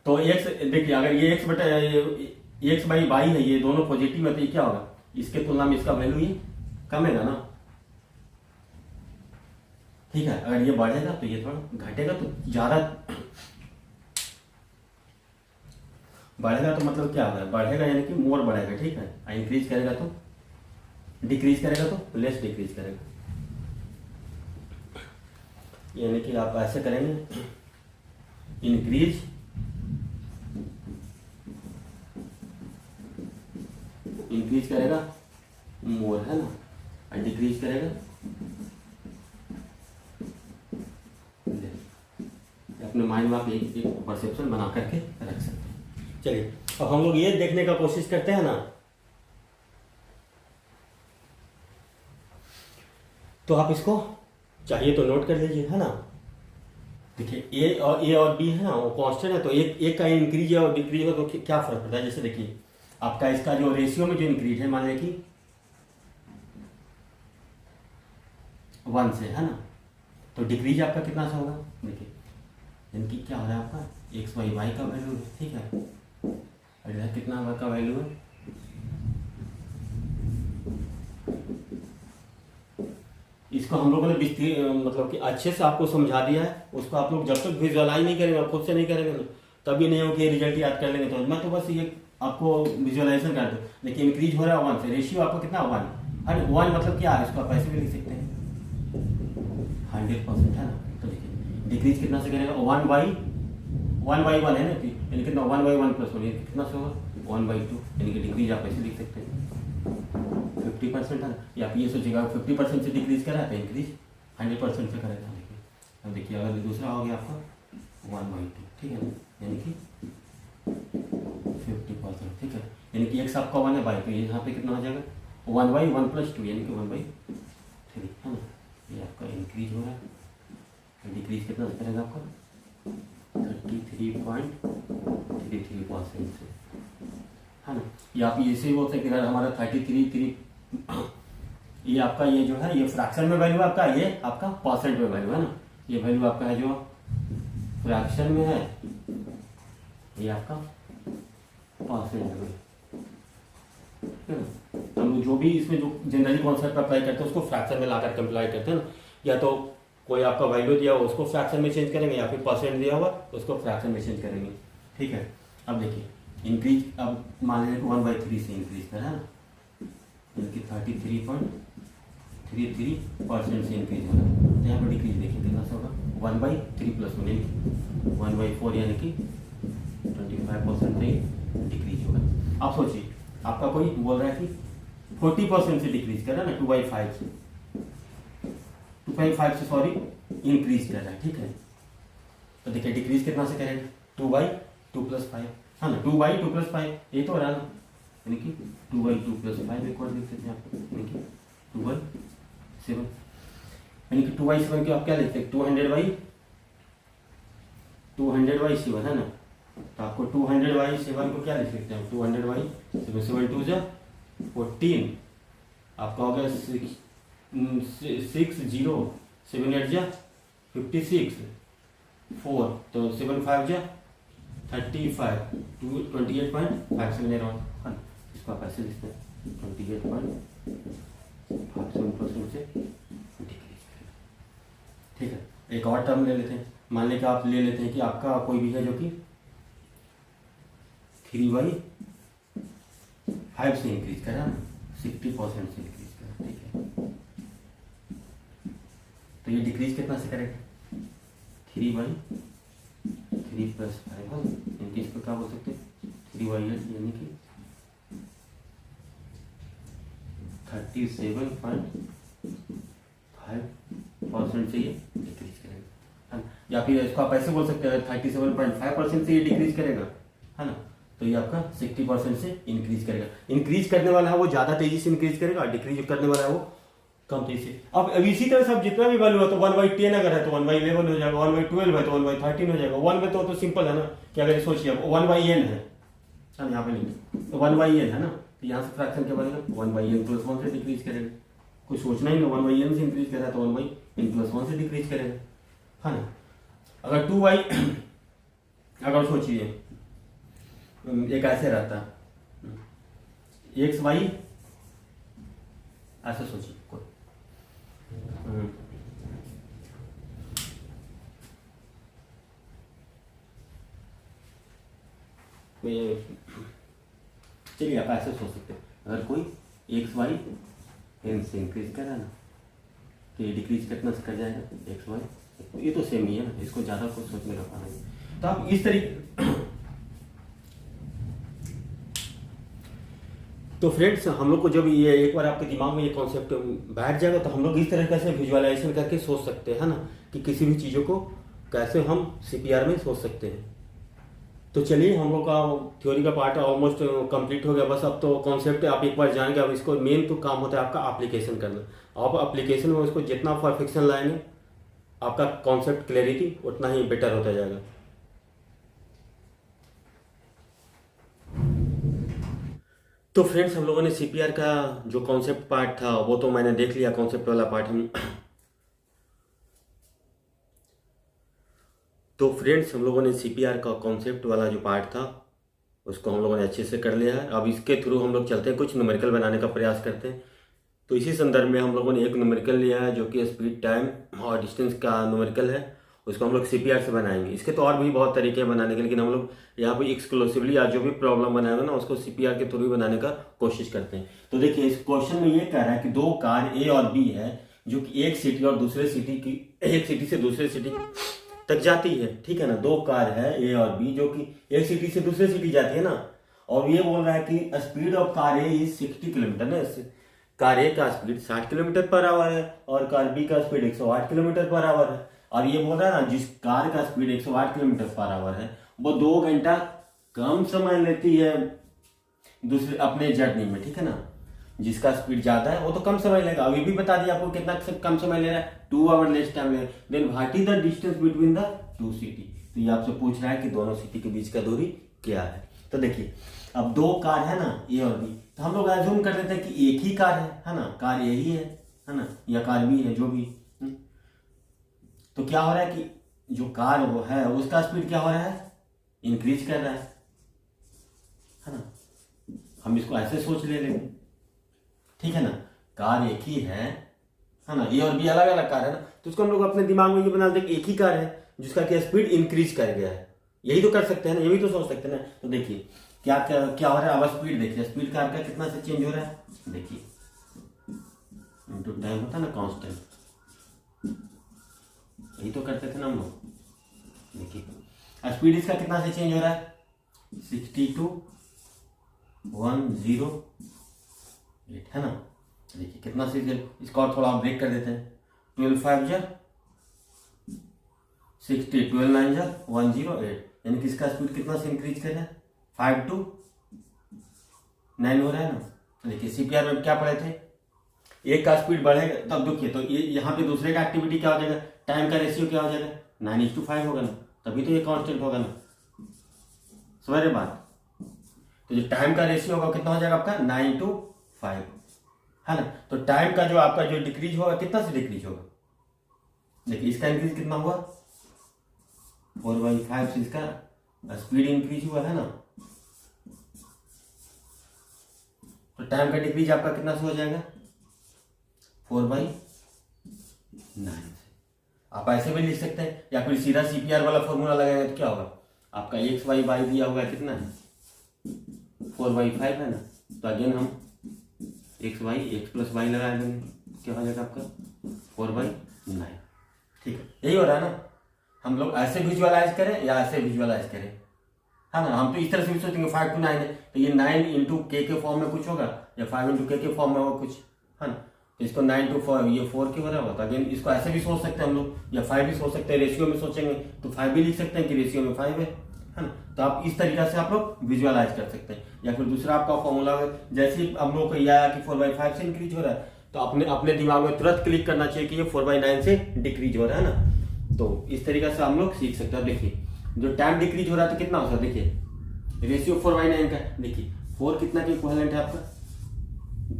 तो एक्स देखिए अगर ये एक्स बटा एक्स बाई वाई है ये दोनों पॉजिटिव है तो ये क्या होगा इसके तुलना में इसका वैल्यू ये कमेगा ना, ठीक है। अगर ये बढ़ेगा तो ये थोड़ा घटेगा, तो ज्यादा बढ़ेगा तो मतलब क्या होगा बढ़ेगा यानी कि मोर बढ़ेगा, ठीक है। इंक्रीज करेगा तो डिक्रीज करेगा तो लेस डिक्रीज करेगा। यानी कि आप ऐसे करेंगे इंक्रीज करेगा मोर, है ना, और डिक्रीज करेगा अपने माइंड में आप एक परसेप्शन बना करके रख सकते हैं। चलिए अब हम लोग ये देखने का कोशिश करते हैं ना, तो आप इसको चाहिए तो नोट कर लीजिए, है ना। देखिए ए और बी है ना वो कांस्टेंट है, तो एक का इंक्रीज और डिक्रीज हो तो क्या फर्क पड़ता है। जैसे देखिए आपका इसका जो रेशियो में जो इंक्रीज है मान लें कि 1 से, है ना, तो डिक्रीज आपका कितना सा होगा देखिए यानी कि क्या हो रहा है आपका एक्स बाई वाई का वैल्यू है, ठीक है, और इधर कितना वाई का वैल्यू है इसको हम लोगों ने मतलब कि अच्छे से आपको समझा दिया है। उसको आप लोग जब तक विजुअलाइज नहीं करेंगे खुद से नहीं करेंगे ना तभी नहीं हो कि रिजल्ट याद कर लेंगे। तो मैं तो बस ये आपको विजुअलाइजेशन कर दूँ। देखिए इंक्रीज हो रहा है 1 से, रेशियो आपका कितना 1, अरे 1 मतलब क्या है इसको आप ऐसे भी लिख सकते हैं 100%, है ना। तो देखिए डिक्रीज कितना से करेगा 1/1 है ना, यानी कितना 1/1+1 कितना से होगा 1/2, यानी कि डिक्रीज आप ऐसे लिख सकते हैं 50%, है ना। या आप ये सोचिएगा 50% से डिक्रीज करा तो इंक्रीज 100% से करेगा। देखिए अब देखिए अगर दूसरा हो गया आपका 1/2, ठीक है ना, यानी कि 50%, ठीक है, यानी कि एक्स आपका 1 है बाई, तो यहाँ पे कितना हो जाएगा 1/1+2 यानी कि 1/3, है ना। ये आपका इंक्रीज हो रहा है, डिक्रीज कितना से करेगा आपका 33.33% से, है ना। या आप इसे बोल सकते हैं हमारा 33 ये आपका ये जो है ये फ्रैक्शन में वैल्यू आपका, ये आपका परसेंट में वैल्यू, है ना। ये वैल्यू आपका है जो फ्रैक्शन में है, ये आपका परसेंट में, है ना। हम जो भी इसमें जो जनरली कॉन्सेप्ट अप्लाई करते हैं उसको फ्रैक्शन में लाकर अप्लाई करते हैं ना। या तो कोई आपका वैल्यू दिया हुआ उसको फ्रैक्शन में चेंज करेंगे या फिर परसेंट दिया हुआ उसको फ्रैक्शन में चेंज करेंगे, ठीक है। अब देखिए इंक्रीज अब मान लीजिए 1/3 से इंक्रीज कर, है ना, यानी 33.33% से इंक्रीज होगा। तो यहाँ पर डिक्रीज देखिए कितना सा होगा 1/3+1 यानी 1/4 यानी कि 25% से डिक्रीज होगा। आप सोचिए आपका कोई बोल रहा है कि 40% से डिक्रीज कर रहा है ना 2/5 से 2.5 से सॉरी इंक्रीज कर रहा है, ठीक है। तो देखिए डिक्रीज कितना से करेगा 2/2+5, हाँ ना, 2/2+5 ये तो हो रहा है ना, यानी कि 2/2 प्लस 5 एक और लिख देते हैं आप, यानी कि 2/7, यानी कि 2/7 को आप क्या लिखते हैं, 200/7 है ना। तो आपको 200/7 को क्या लिख सकते हैं, 200/7, 7 2 जा 14, आपका हो गया 60, 7 8 जा 56, 4 तो 7 5 जा 35, 28.57 अराउंड, इसको आप ऐसे लिखते हैं 28.57% से डिक्रीज करेगा। ठीक है, एक और टर्म ले लेते हैं, मान लें कि आप ले लेते हैं कि आपका कोई भी है जो कि 3/5 से इंक्रीज करा, 60% से इंक्रीज करा। ठीक है, तो ये डिक्रीज कितना से करेगा, 3/3 प्लस 5 है, इनकी इसको क्या बोल सकते हैं 3/8, यानी कि 37.5% से ये डिक्रीज करेगा, या फिर इसको आप ऐसे बोल सकते हैं 37.5% से ये डिक्रीज करेगा, है ना। तो ये आपका 60% से इंक्रीज करेगा। इंक्रीज करने वाला है वो ज्यादा तेजी से इंक्रीज करेगा, डिक्रीज करने वाला है वो कम तेजी से। अब इसी तरह से अब जितना भी वैल्यू है, तो 1/10 अगर है तो 1/11 हो जाएगा, 1/12 है तो 1/13 हो जाएगा। 1 में तो सिंपल है ना, कि अगर सोचिए अब 1/n है, चल यहाँ पे नहीं, तो 1/n है ना, तो यहाँ से फ्रैक्शन क्या बनेगा, 1/n प्लस 1 से डिक्रीज करेगा। कुछ सोचना ही नहीं, 1/n से इंक्रीज कर रहा है तो 1/n प्लस 1 से डिक्रीज करेगा, है ना। अगर 2y अगर सोचिए एक ऐसे रहता है, xy ऐसे सोचिए कोई, चलिए आप ऐसे सोच सकते हैं, अगर कोई xy n से इंक्रीज कर रहा है ना, तो ये डिक्रीज कितना से कर जाएगा, xy, ये तो सेम ही है ना, इसको ज़्यादा कुछ सोचने का पाना नहीं। तो आप इस तरीके, तो फ्रेंड्स हम लोग को जब ये एक बार आपके दिमाग में ये कॉन्सेप्ट बैठ जाएगा, तो हम लोग इस तरह से विजुअलाइजेशन करके सोच सकते हैं, है ना, कि किसी भी चीज़ों को कैसे हम सीपीआर में सोच सकते हैं। तो चलिए हम लोग का थ्योरी का पार्ट ऑलमोस्ट कंप्लीट हो गया, बस अब तो कॉन्सेप्ट आप एक बार जान गए। अब इसको मेन तो काम होता है आपका एप्लीकेशन करना। आप एप्लीकेशन में उसको जितना परफेक्शन लाएंगे, आपका कॉन्सेप्ट क्लैरिटी उतना ही बेटर होता जाएगा। तो फ्रेंड्स हम लोगों ने सीपीआर का जो कॉन्सेप्ट पार्ट था वो तो मैंने देख लिया, कॉन्सेप्ट वाला पार्ट हम तो फ्रेंड्स हम लोगों ने सीपीआर का कॉन्सेप्ट वाला जो पार्ट था उसको हम लोगों ने अच्छे से कर लिया है। अब इसके थ्रू हम लोग चलते हैं, कुछ न्यूमेरिकल बनाने का प्रयास करते हैं। तो इसी संदर्भ में हम लोगों ने एक न्यूमेरिकल लिया है जो कि स्पीड, टाइम और डिस्टेंस का न्यूमेरिकल है। उसको हम लोग सीपीआर से बनाएंगे। इसके तो और भी बहुत तरीके हैं बनाने के, लेकिन हम लोग यहाँ पे एक्सक्लूसिवली आज जो भी प्रॉब्लम बनाएगा ना उसको सीपीआर के थ्रू ही बनाने का कोशिश करते हैं। तो देखिए इस क्वेश्चन में ये कह रहा है कि दो कार ए और बी है जो कि एक सिटी और दूसरे सिटी की, एक सिटी से दूसरे सिटी तक जाती है। ठीक है ना, दो कार है ए और बी जो कि एक सिटी से दूसरे सिटी जाती है ना, और ये बोल रहा है कि speed of car A is 60 kilometre ना, कार ए का स्पीड 60 किलोमीटर पर आवर है और कार बी का स्पीड 108 किलोमीटर पर आवर है। और ये बोल रहा है ना जिस कार का स्पीड 108 किलोमीटर पर आवर है वो 2 घंटा कम समय लेती है दूसरे अपने जर्नी में। ठीक है ना, जिसका स्पीड ज्यादा है वो तो कम समय लेगा। अभी भी बता दिया आपको कितना कम समय ले रहा है, 2 आवर लेस टाइम ले। Then what is the distance between the two city. तो ये आपसे पूछ रहा है कि दोनों सिटी के बीच का दूरी क्या है। तो देखिए अब दो कार है ना ए और बी, तो हम लोग एज्यूम कर लेते हैं कि एक ही कार है ना, कार ए ही है ना, या कार बी है जो भी। तो क्या हो रहा है कि जो कार वो है उसका स्पीड क्या हो रहा है, इंक्रीज कर रहा है ना। हम इसको ऐसे सोच ले लेंगे, ठीक है ना, कार एक ही है ना, ए और बी अलग अलग कार है ना, तो उसको हम लोग अपने दिमाग में ये बना दें कि एक ही कार है जिसका क्या स्पीड इंक्रीज कर गया है। यही तो कर सकते हैं ना, ये भी तो सोच सकते हैं ना। तो देखिए क्या क्या क्या हो रहा है, अब स्पीड देखिए, स्पीड कार का कितना से चेंज हो रहा है, देखिए इनटू टाइम होता है ना कांस्टेंट, यही तो करते थे ना हम लोग। देखिए स्पीड इसका कितना से चेंज हो रहा है, 60 to 108 है ना। देखिए कितना से, इसका और थोड़ा ब्रेक कर देते हैं, 12 5 जा 60, 12 9 जा 108, यानी कि इसका स्पीड कितना से इंक्रीज कर रहा है, 5 to 9 हो रहा है ना। तो देखिए सीपीआर में क्या पढ़े थे, एक का स्पीड बढ़ेगा तब देखिए, तो ये यहाँ पे दूसरे का एक्टिविटी क्या हो जाएगा, टाइम का रेशियो क्या हो जाएगा, 9:5 होगा ना, तभी तो ये कांस्टेंट होगा ना। समझ रहे बात। तो जो टाइम का रेशियो होगा कितना हो जाएगा आपका 9:5, है ना। तो टाइम का जो आपका जो डिक्रीज होगा कितना से डिक्रीज होगा, देखिए इसका इंक्रीज कितना हुआ 4/5 से इसका स्पीड इंक्रीज हुआ है ना। तो टाइम का डिक्रीज आपका कितना से हो जाएगा 4/9 से। आप ऐसे भी लिख सकते हैं या फिर सीधा सीपीआर वाला फॉर्मूला लगाएंगे तो क्या होगा, आपका एक्स वाई बाई दिया हुआ है कितना है 4/5 है ना। तो अगेन हम एक्स प्लस वाई लगा देंगे, क्या हो जाएगा आपका 4/9। ठीक है, यही हो रहा है ना। हम लोग ऐसे विजुअलाइज करें या ऐसे विजुअलाइज करें, है ना। हम तो इस तरह से भी सोचेंगे 5 to 9 है तो ये 9 into k के फॉर्म में कुछ होगा या 5 into k के फॉर्म में होगा कुछ, है ना। तो इसको 9 to 4 ये 4 के बराबर होता है। अगेन इसको ऐसे भी सोच सकते हैं हम लोग, या 5 भी सोच सकते हैं, रेशियो में सोचेंगे तो 5 भी लिख सकते हैं कि रेशियो में 5 है ना। तो आप इस तरीका से आप लोग विजुअलाइज कर सकते हैं। या फिर दूसरा आपका फॉर्मूला जैसे ही हम लोग को यह आया कि 4/5 से इंक्रीज हो रहा है तो अपने अपने दिमाग में तुरंत क्लिक करना चाहिए कि ये 4/9 से डिक्रीज हो रहा है ना। तो इस तरीका से हम लोग सीख सकते हैं। देखिए जो टाइम डिक्रीज हो रहा है तो कितना होता है, देखिए रेशियो 4/9 का, देखिए 4 कितना के इक्विवेलेंट है आपका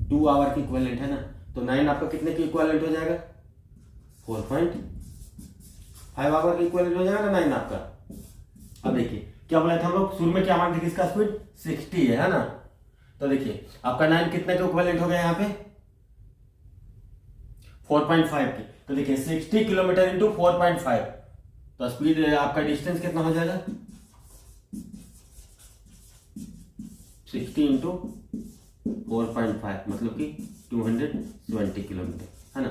2 आवर के इक्विवेलेंट है ना। तो 9 आपका कितने के इक्विवेलेंट हो जाएगा 4.5 आवर के इक्विवेलेंट हो जाएगा ना 9 आपका। अब देखिए क्या बोला था हम लोग शुरू में, क्या मान देखिए इसका स्पीड 60 है ना। तो देखिए आपका 9 कितने के इक्विवेलेंट हो गया यहाँ पे 4.5 के। तो देखिए 60 किलोमीटर इंटू 4.5, तो स्पीड आपका डिस्टेंस कितना हो जाएगा 60 इंटू 4.5 मतलब कि 220 किलोमीटर, है ना।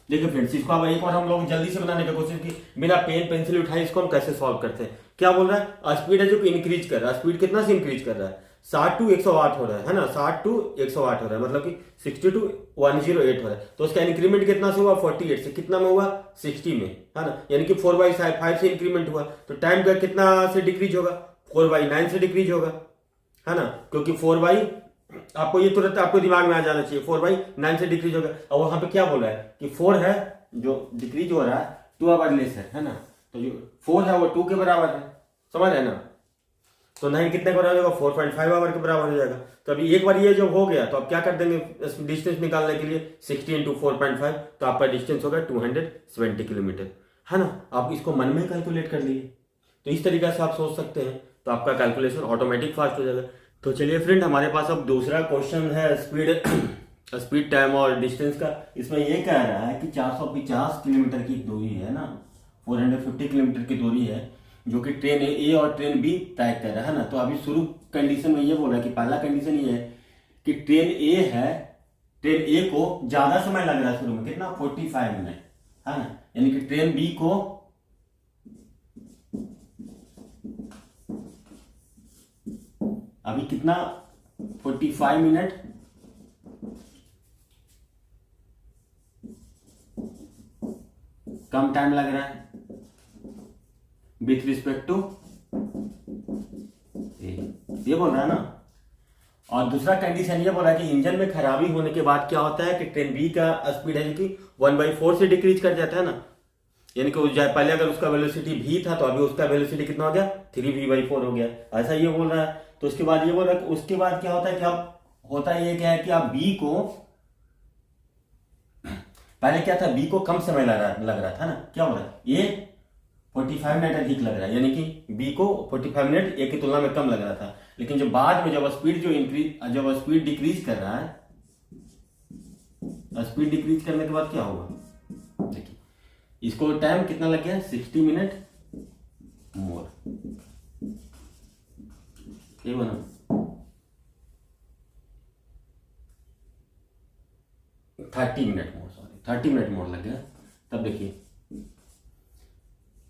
देखिए फ्रेंड्स इसको अब एक बार हम लोग जल्दी से बनाने की कोशिश की, बिना पेन पेंसिल उठाए इसको हम कैसे सॉल्व करते हैं। क्या बोल रहा है, स्पीड है जो कि इंक्रीज कर रहा है, स्पीड कितना से इंक्रीज कर रहा है 60 to 108 हो रहा है ना, 60 to 108 हो रहा है मतलब कि 60 to 108 हो रहा है। तो उसका इंक्रीमेंट कितना से हुआ 48 से, कितना में हुआ 60 में, है ना। यानी कि 4/5 से इंक्रीमेंट हुआ। तो टाइम का कितना से डिक्रीज होगा 4/9 से डिक्रीज होगा, है ना। क्योंकि 4/, आपको ये तुरंत आपको दिमाग में आ जाना चाहिए 4/9 से डिक्रीज होगा। और वहां पे क्या बोला है कि 4 है जो डिक्रीज हो रहा है 2 आवर लेस है ना। तो जो 4 है वो 2 के बराबर है, समझ रहे ना। तो 9 कितने के बराबर होगा 4.5 आवर के बराबर हो जाएगा। तो अभी एक बार ये जो हो गया तो आप क्या कर देंगे डिस्टेंस निकालने के लिए 60 इंटू 4.5, तो आपका डिस्टेंस होगा 220 किलोमीटर, है ना। आप इसको मन में कैलकुलेट कर लीजिए। तो इस तरीका से आप सोच सकते हैं तो आपका कैलकुलेशन ऑटोमेटिक फास्ट हो जाएगा। तो चलिए फ्रेंड हमारे पास अब दूसरा क्वेश्चन है स्पीड टाइम और डिस्टेंस का। इसमें ये कह रहा है कि 450 किलोमीटर की दूरी है ना, 450 किलोमीटर की दूरी है जो कि ट्रेन ए और ट्रेन बी तय कर रहा है ना। तो अभी शुरू कंडीशन में ये बोला कि पहला कंडीशन ये है कि ट्रेन ए है, ट्रेन ए को ज्यादा समय लग रहा है शुरू में, कितना 45 मिनट, है ना। यानी कि ट्रेन बी को अभी कितना 45 मिनट कम टाइम लग रहा है विथ रिस्पेक्ट टू ये बोल रहा है ना। और दूसरा कंडीशन ये बोल रहा है कि इंजन में खराबी होने के बाद क्या होता है कि ट्रेन बी का स्पीड है जो कि 1/4 से डिक्रीज कर जाता है ना। यानी कि पहले अगर उसका वेलोसिटी v था तो अभी उसका वेलोसिटी कितना हो गया 3v/4 हो गया, ऐसा ये बोल रहा है। तो उसके बाद ये बोल रहा है कि उसके बाद क्या होता है कि अब होता है ये क्या है कि आप b को, पहले क्या था b को कम समय लग रहा था ना, क्या हो रहा है ये 45 मिनट अधिक लग रहा है, यानी कि b को 45 मिनट a की तुलना में कम लग रहा था। लेकिन जब बाद में जब स्पीड डिक्रीज कर रहा है, स्पीड डिक्रीज करने के बाद क्या होगा देखिए, इसको टाइम कितना लग गया 60 मिनट मोर, ये बना 30 मिनट मोर, सॉरी 30 मिनट मोर लग गया। तब देखिए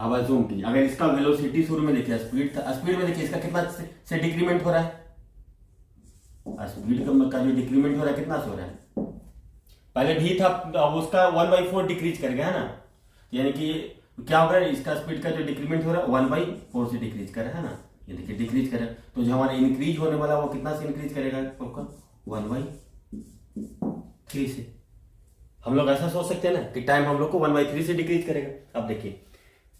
अब जूम कीजिए, अगर इसका वेलोसिटी शुरू में देखिए स्पीड था, स्पीड में देखिए इसका कितना से डिक्रीमेंट हो रहा है, स्पीड का जो डिक्रीमेंट हो रहा है कितना से हो रहा है, पहले भी था अब उसका 1/4 डिक्रीज कर गया है ना। यानी कि क्या हो रहा है इसका स्पीड का जो डिक्रीमेंट हो रहा है 1/4 से डिक्रीज कर रहा है ना। ये देखिए डिक्रीज करेगा, तो जो हमारा इंक्रीज होने वाला वो कितना से इंक्रीज करेगा आपका 1/3 से। हम लोग ऐसा सोच सकते हैं ना कि टाइम हम लोग को 1/3 से डिक्रीज करेगा। अब देखिए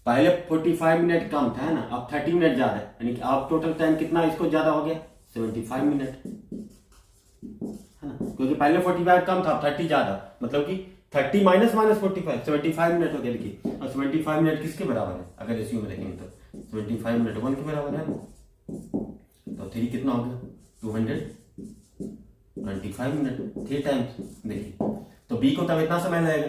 पहले 45 मिनट कम था है ना, अब 30 मिनट ज्यादा है, यानी कि अब टोटल टाइम कितना इसको ज्यादा हो गया 75 मिनट है ना, क्योंकि पहले 45 कम था, अब 30 ज्यादा, मतलब कि 30 माइनस 45 75 मिनट हो गया। देखिए और 75 मिनट किसके बराबर है, अगर रेशियो में देखेंगे तो 75 मिनट 1 के बराबर है ना, तो 3 कितना हो गया 225 मिनट 3 टाइम्स। देखिए तो बी को तब इतना समय लगेगा।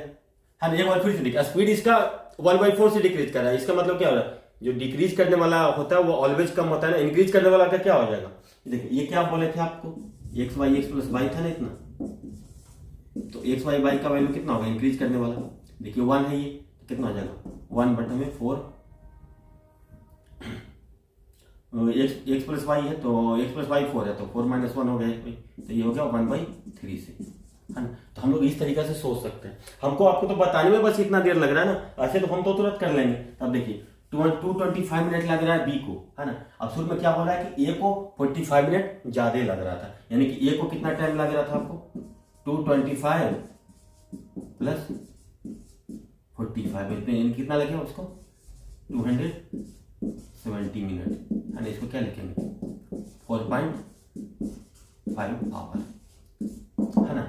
हाँ एक बार फिर से देखिए स्पीड इसका 1/4 से डिक्रीज कर रहा है, इसका मतलब क्या हो रहा है, जो डिक्रीज करने वाला होता है वो ऑलवेज कम होता है ना, इंक्रीज करने वाला का क्या हो जाएगा। देखिए ये क्या बोले थे आपको x by X plus Y था ना इतना, तो x बाई वाई का वैल्यू कितना होगा इंक्रीज करने वाला, देखिए 1 है ये, तो कितना हो जाएगा 1/4 x प्लस वाई है, तो x प्लस वाई 4 है, तो 4 - 1 हो गया, तो ये हो गया 1/3 से है ना। तो हम लोग इस तरीका से सोच सकते हैं। हमको आपको तो बताने में बस इतना देर लग रहा है ना, ऐसे तो हम तो तुरंत कर लेंगे। अब देखिए 225 मिनट लग रहा है बी को है ना, अब शुरू में क्या बोला है कि ए को 45 मिनट ज्यादा लग रहा था, यानी कि ए को कितना टाइम लग रहा था आपको 225 प्लस 45 इतने कितना लगेगा उसको 270 मिनट है ना, इसको क्या लिखेंगे 4.5 आवर है ना।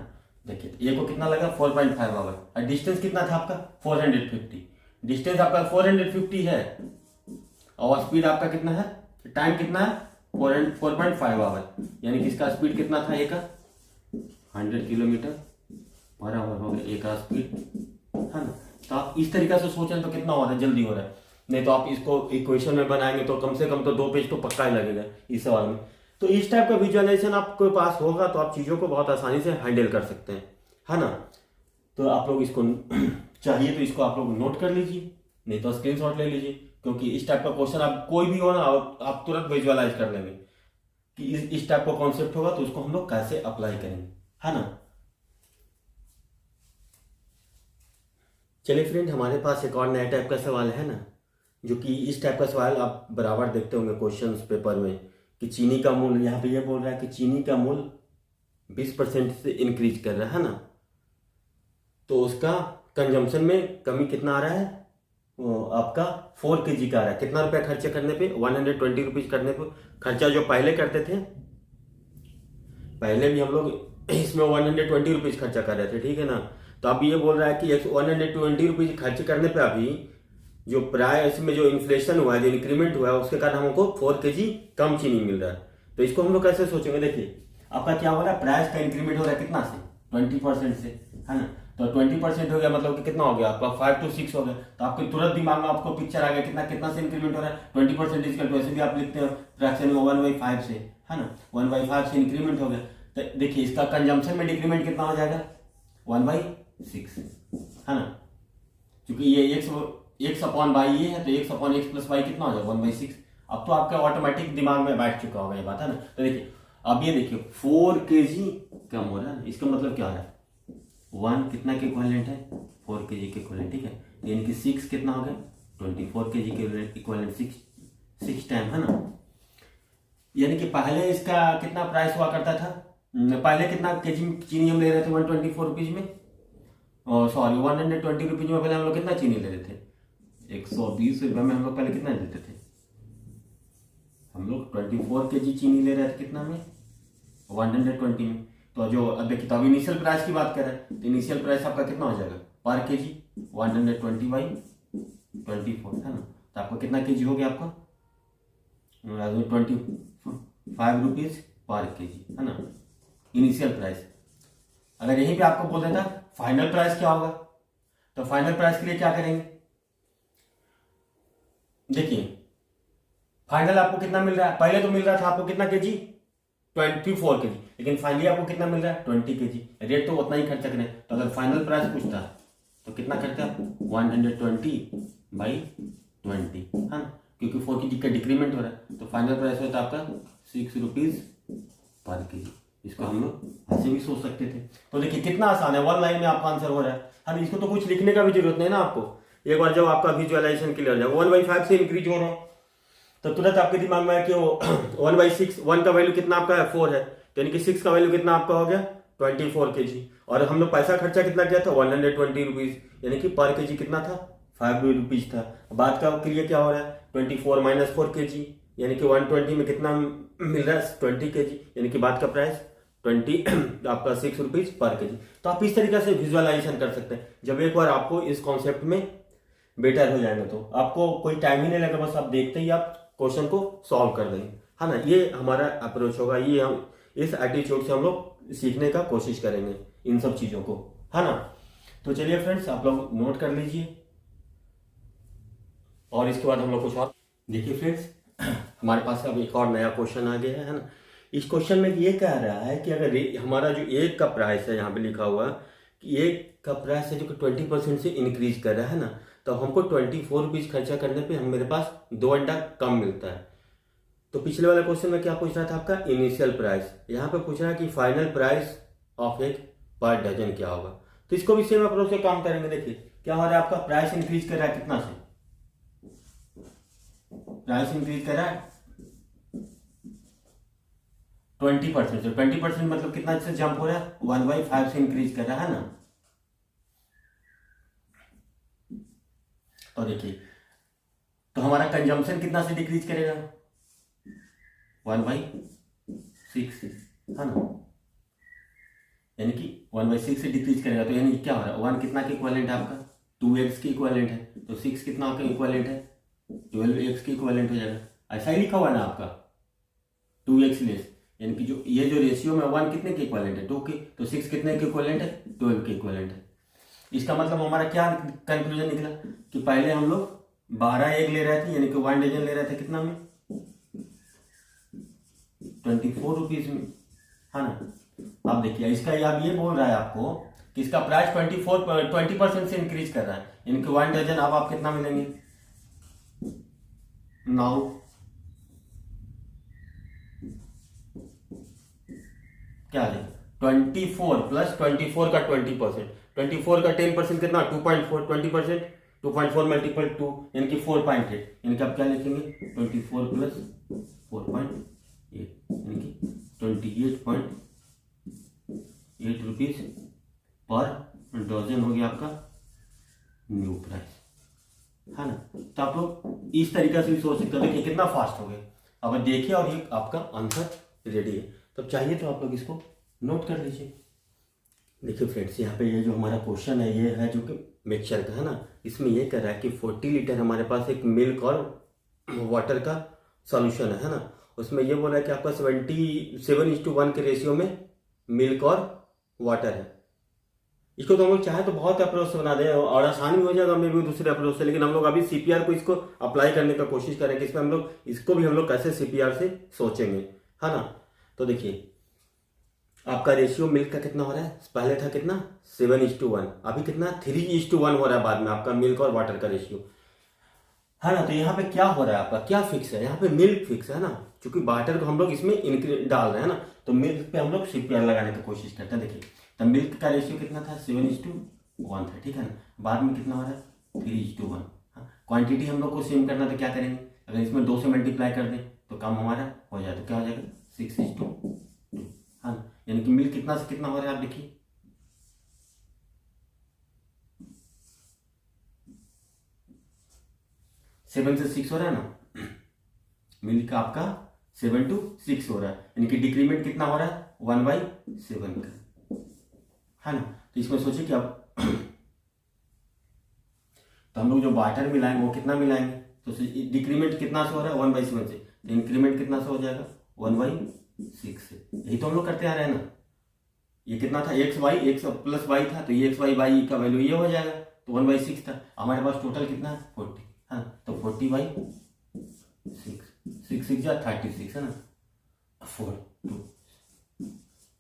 देखिए ए को कितना लगा 4.5 आवर, और डिस्टेंस कितना था आपका 450, डिस्टेंस आपका 450 है और स्पीड आपका कितना है, टाइम कितना है 4.5 आवर, यानी कि इसका स्पीड कितना था ए का 100 किलोमीटर पर आवर हो गया ए का स्पीड है ना। तो आप इस तरीका से सोचें तो कितना हो रहा है, जल्दी हो रहा है, नहीं तो आप इसको इक्वेशन में बनाएंगे तो कम से कम तो 2 पेज तो पक्का ही लगेगा इस सवाल में। तो इस टाइप का विजुअलाइजेशन आपके पास होगा तो आप चीज़ों को बहुत आसानी से हैंडल कर सकते हैं है ना। तो आप लोग इसको चाहिए तो इसको आप लोग नोट कर लीजिए, नहीं तो स्क्रीनशॉट ले लीजिए, क्योंकि इस टाइप का क्वेश्चन आप कोई भी हो ना आप तुरंत विजुअलाइज कर लेंगे कि इस टाइप का कॉन्सेप्ट होगा तो उसको हम लोग कैसे अप्लाई करेंगे है ना। चलिए फ्रेंड हमारे पास एक और नया टाइप का सवाल है ना, जो कि इस टाइप का सवाल आप बराबर देखते होंगे क्वेश्चंस पेपर में कि चीनी का मूल्य, यहाँ पे ये बोल रहा है कि चीनी का मूल्य 20% से इंक्रीज कर रहा है ना, तो उसका कंजम्पशन में कमी कितना आ रहा है, आपका 4 kg का आ रहा है, कितना रुपया खर्चा करने पे 120 रुपीज करने पे, खर्चा जो पहले करते थे, पहले भी हम लोग इसमें 120 रुपीज खर्चा कर रहे थे ठीक है ना, तो अब ये बोल रहा है कि 120 रुपीज खर्च करने पे अभी जो प्राइस में जो इन्फ्लेशन हुआ है, जो इंक्रीमेंट हुआ है, उसके कारण हमको 4 kg कम चीनी मिल रहा है। तो इसको हम लोग कैसे सोचेंगे, देखिए आपका क्या हो रहा है, प्राइस का इंक्रीमेंट हो रहा है कितना से 20% से है ना, तो 20% हो गया मतलब कि कितना हो गया आपका 5 to 6 हो गया, तो आपके तुरंत दिमाग में आपको पिक्चर आ गया कितना कितना से इंक्रीमेंट हो रहा है 20% इक्वल टू, ऐसे भी आप लिखते हो फ्रैक्शन में 1/5 से है ना, 1/5 से इंक्रीमेंट हो गया। तो देखिए इसका कंजम्पशन में डिक्रीमेंट कितना हो जाएगा 1/6 है ना, क्योंकि ये x अपॉन वाई ये है, तो x upon X plus Y कितना हो जाएगा 1/6। अब तो आपका ऑटोमेटिक दिमाग में बैठ चुका होगा ये बात है ना। तो देखिए अब ये देखिए 4 kg कम हो रहा है, इसका मतलब क्या हो रहा है 1 कितना के इक्विवेलेंट है 4 kg के इक्विवेलेंट ठीक है, यानी कि 6 कितना हो गया 24 kg के इक्विवेलेंट 6 टाइम है ना। यानी कि पहले इसका कितना प्राइस हुआ करता था, पहले कितना केजी चीनी हम ले रहे थे 124 रुपीज में, सॉरी 120 रुपीज में पहले हम लोग कितना चीनी ले रहे थे 120 रुपये में हम लोग पहले कितना लेते थे, हम लोग 24 kg चीनी ले रहे थे कितना में 120 में। तो जो अब देखिए तो अब इनिशियल प्राइस की बात कर रहे हैं, तो इनिशियल प्राइस आपका कितना हो जाएगा पर केजी 120/24 है ना, तो आपको कितना केजी हो गया आपका 25 रुपीज पर केजी है ना इनिशियल प्राइस। अगर यहीं पे आपको बोल देता फाइनल प्राइस क्या होगा, तो फाइनल प्राइस के लिए क्या करेंगे, देखिए फाइनल आपको कितना मिल रहा है, पहले तो मिल रहा था आपको कितना केजी 24 kg, लेकिन फाइनली आपको कितना मिल रहा है 20 kg, रेट तो उतना ही खर्चा करें। तो अगर फाइनल प्राइस पूछता तो कितना खर्चा 120/20 है ना, क्योंकि 4 kg का डिक्रीमेंट हो रहा है, तो फाइनल प्राइस होता है आपका 6 रुपीज पर केजी। इसको हम लोग ऐसे भी सोच सकते थे। तो देखिए कितना आसान है, 1 लाइन में आपका आंसर हो रहा है हाँ, इसको तो कुछ लिखने का भी जरूरत नहीं ना आपको, एक बार जब आपका विजुअलाइजेशन क्लियर हो जाए 1/5 से इंक्रीज हो रहा है तो तुरंत आपके दिमाग में है कि वो 1/6, 1 का वैल्यू कितना आपका है, 4 है, तो यानी कि 6 का वैल्यू कितना आपका हो गया 24 kg। और हम लोग पैसा खर्चा कितना किया था 120 रुपीज, यानी कि पर केजी कितना था 5 रुपीज था। बात का के लिए क्या हो रहा है 24 माइनस 4 kg, यानी कि 120 में कितना मिल रहा है 20 kg, यानी कि बात का प्राइस 20 आपका 6 रुपीज पर केजी। तो आप इस तरीके से विजुअलाइजेशन कर सकते हैं। जब एक बार आपको इस कॉन्सेप्ट में बेटर हो जाएगा तो आपको कोई टाइम ही नहीं लगेगा, बस आप देखते ही आप क्वेश्चन को सॉल्व कर देंगे, है ना। ये हमारा अप्रोच होगा, ये हम इस एटीट्यूड से हम लोग सीखने का कोशिश करेंगे इन सब चीजों को, है ना। तो चलिए फ्रेंड्स आप लोग नोट कर लीजिए और इसके बाद हम लोग कुछ और देखिए फ्रेंड्स। हमारे पास अब एक और नया क्वेश्चन आ गया है ना। इस क्वेश्चन में ये कह रहा है कि अगर हमारा जो एक का प्राइस है यहाँ पे लिखा हुआ कि एक का प्राइस है जो कि 20% से इंक्रीज कर रहा है ना, तो हमको 24 रुपीज खर्चा करने पे हम मेरे पास 2 अंडा कम मिलता है। तो पिछले वाले क्वेश्चन में क्या पूछ रहा था आपका इनिशियल प्राइस, यहाँ पे पूछ रहा है कि final price of egg per dozen क्या होगा। तो इसको भी सेम अप्रोच से काम करेंगे। देखिए क्या हो रहा है आपका प्राइस इंक्रीज कर रहा है कितना से, प्राइस इंक्रीज कर रहा है 20% से। 20% मतलब कितना से जंप हो रहा है 1/5 से इंक्रीज कर रहा है ना। तो देखिए तो हमारा कंजम्पशन कितना से डिक्रीज करेगा 1/6 है ना, यानी कि 1/6 से डिक्रीज करेगा। तो यानी क्या हो रहा है 1 कितना के इक्विवेलेंट है आपका 2x के इक्विवेलेंट है, तो 6 कितना का इक्विवेलेंट है 12x के इक्विवेलेंट हो जाएगा। ऐसा ही लिखा हुआ है ना आपका 2x लेस, यानी कि जो ये जो रेशियो में 1 कितने के इक्विवेलेंट है 2 के, तो 6 कितने के इक्विवेलेंट है 12 के इक्विवेलेंट है। इसका मतलब हमारा क्या कंक्लूजन निकला कि पहले हम लोग 12 एग ले रहे थे, यानी कि 1 डजन ले रहे थे कितना में 24 रुपीज में, है ना। अब देखिए इसका अब ये बोल रहा है आपको कि इसका प्राइस 20% से इंक्रीज कर रहा है, यानी कि 1 डजन अब आप कितना मिलेंगे नाउ क्या आ जाएगा 24 प्लस 24 का 20%, 24 का 10% कितना 2.4, 20% 2.4 मल्टीपल 2 यानी कि 4.8, यानी कि आप क्या लिखेंगे 24 प्लस 4.8 यानी कि 28.8 रुपीज पर डजन हो गया आपका न्यू प्राइस, है ना। तो आप लोग इस तरीके से भी सोच सकते हो। देखिए कितना फास्ट हो गए, अब देखिए और ये आपका आंसर रेडी है। तो चाहिए तो आप लोग इसको नोट कर लीजिए। देखिए फ्रेंड्स यहाँ पे ये जो हमारा क्वेश्चन है ये है जो कि मिक्सचर का है ना। इसमें ये कह रहा है कि 40 लीटर हमारे पास एक मिल्क और वाटर का सॉल्यूशन है ना। उसमें ये बोल रहा है कि आपका 77:1 के रेशियो में मिल्क और वाटर है। इसको तो हम लोग चाहे तो बहुत अप्रोच से बना दें और आसान भी हो जाएगा मे भी दूसरे अप्रोच से, लेकिन हम लोग अभी सीपीआर को इसको अप्लाई करने का कोशिश करेंगे। इसमें हम लोग इसको भी हम लोग कैसे सीपीआर से सोचेंगे, है ना। तो देखिए आपका रेशियो मिल्क का कितना हो रहा है, पहले था कितना 7:1, अभी कितना 3:1 हो रहा है बाद में आपका मिल्क और वाटर का रेशियो, है ना। तो यहाँ पे क्या हो रहा है आपका क्या फिक्स है, यहाँ पे मिल्क फिक्स है ना, क्योंकि वाटर को हम लोग इसमें डाल रहे हैं ना, तो मिल्क पे हम लोग सीपीआर लगाने की कोशिश करते हैं। देखिए तो मिल्क का रेशियो कितना था 7:1 था, ठीक है ना। बाद में कितना हो रहा है 3:1। क्वांटिटी हम लोग को सेम करना तो क्या करेंगे, अगर इसमें 2 से मल्टीप्लाई कर दें तो काम हमारा हो जाए, तो क्या हो जाएगा 6:2, है ना। यानी कि मिल्क कितना से कितना हो रहा है आप देखिए 7 से 6 हो रहा है ना। मिल्क का आपका 7 to 6 हो रहा है, यानी कि डिक्रीमेंट कितना हो रहा है 1/7 का, है ना। तो इसमें सोचिए कि अब तो हम लोग जो वाटर मिलाएंगे वो कितना मिलाएंगे, तो डिक्रीमेंट कितना से हो रहा है 1/7 से, तो इंक्रीमेंट कितना से हो जाएगा 1/6 से। यही तो हम लोग करते आ रहे हैं ना। ये कितना था x प्लस y था, तो ये x का वैल्यू ये हो जाएगा, तो 1/6 था। हमारे पास टोटल कितना है 40, हाँ तो 40/6, 6 या 36 है ना, 4 2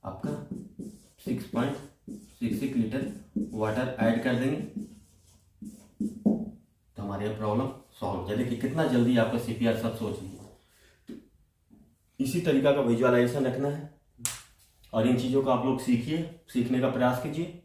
आपका 6.66 लीटर वाटर ऐड कर देंगे तो हमारी प्रॉब्लम सॉल्व हो जाए। देखिए कितना जल्दी आपका सीपीआर सब सोच लिया। इसी तरीका का विजुअलाइजेशन रखना है और इन चीजों को आप लोग सीखिए, सीखने का प्रयास कीजिए।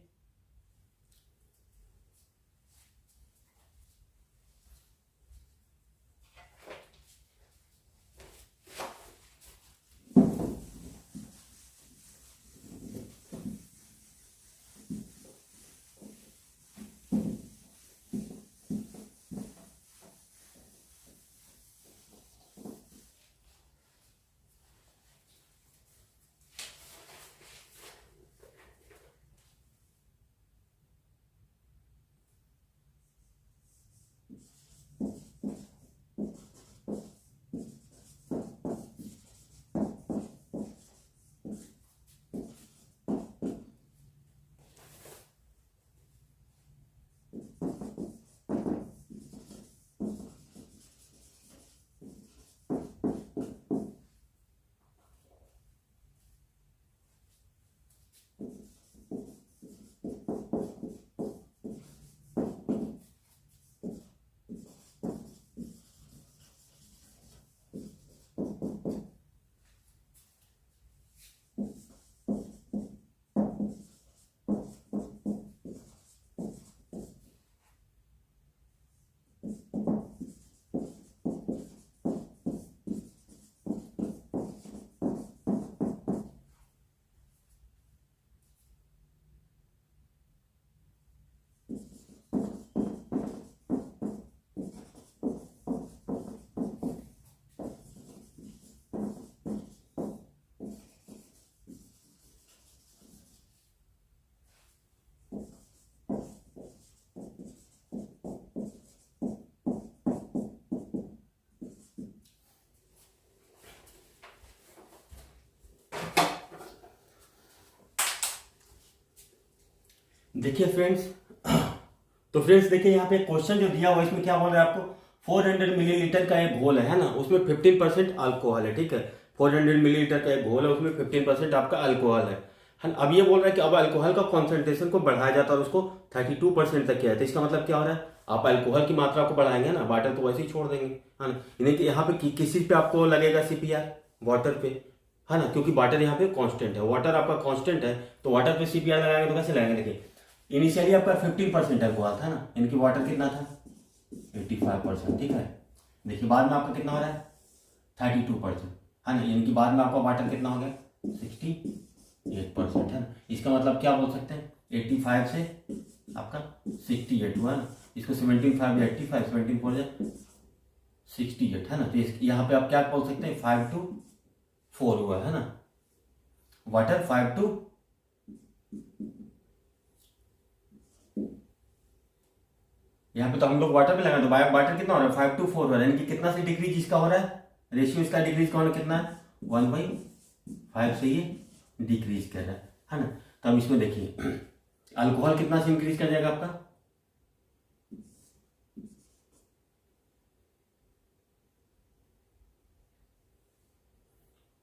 देखिए फ्रेंड्स, तो फ्रेंड्स देखिए यहाँ पे क्वेश्चन जो दिया हुआ है इसमें क्या बोल रहा है आपको, 400 मिलीलीटर का एक घोल है ना, उसमें 15% अल्कोहल है, ठीक है। 400 मिलीलीटर का एक घोल है, उसमें 15% आपका अल्कोहल है। अब ये बोल रहा है कि अब अल्कोहल का कॉन्सेंट्रेशन को बढ़ाया जाता है और उसको 32% तक किया है। तो इसका मतलब क्या हो रहा है, आप अल्कोहल की मात्रा को बढ़ाएंगे ना, वाटर तो वैसे ही छोड़ देंगे, है ना। यानी कि यहाँ पे किस चीज पे आपको लगेगा सीपीआर, वाटर पे, है ना, क्योंकि वाटर यहाँ पे कांस्टेंट है, वाटर आपका कांस्टेंट है, तो वाटर पे सीपीआर लगाएंगे तो कैसे लगाएंगे। देखिए इनिशियली आपका 15% अल्कोहल था ना, यानी कि वाटर कितना था 85%, ठीक है। देखिए बाद में आपका कितना हो रहा है 32%, है ना, यानी कि बाद में आपका वाटर कितना हो गया 68%, है ना। इसका मतलब क्या बोल सकते हैं 85 से आपका 68 हुआ ना, इसको 17 5 85, 17 4 68, है ना। तो यहाँ पे आप क्या बोल सकते हैं 5 to 4 हुआ, है ना, वाटर 5 to, यहाँ पे तो हम लोग वाटर पे लगा, तो वाटर कितना हो रहा है 5 to 4 हो रहा है, यानी कि कितना से डिक्रीज इसका हो रहा है, रेशियो इसका डिक्रीज का होना कितना है 1/5 से ये डिक्रीज कर रहा है ना। तो अब इसमें देखिए अल्कोहल कितना से इंक्रीज कर जाएगा आपका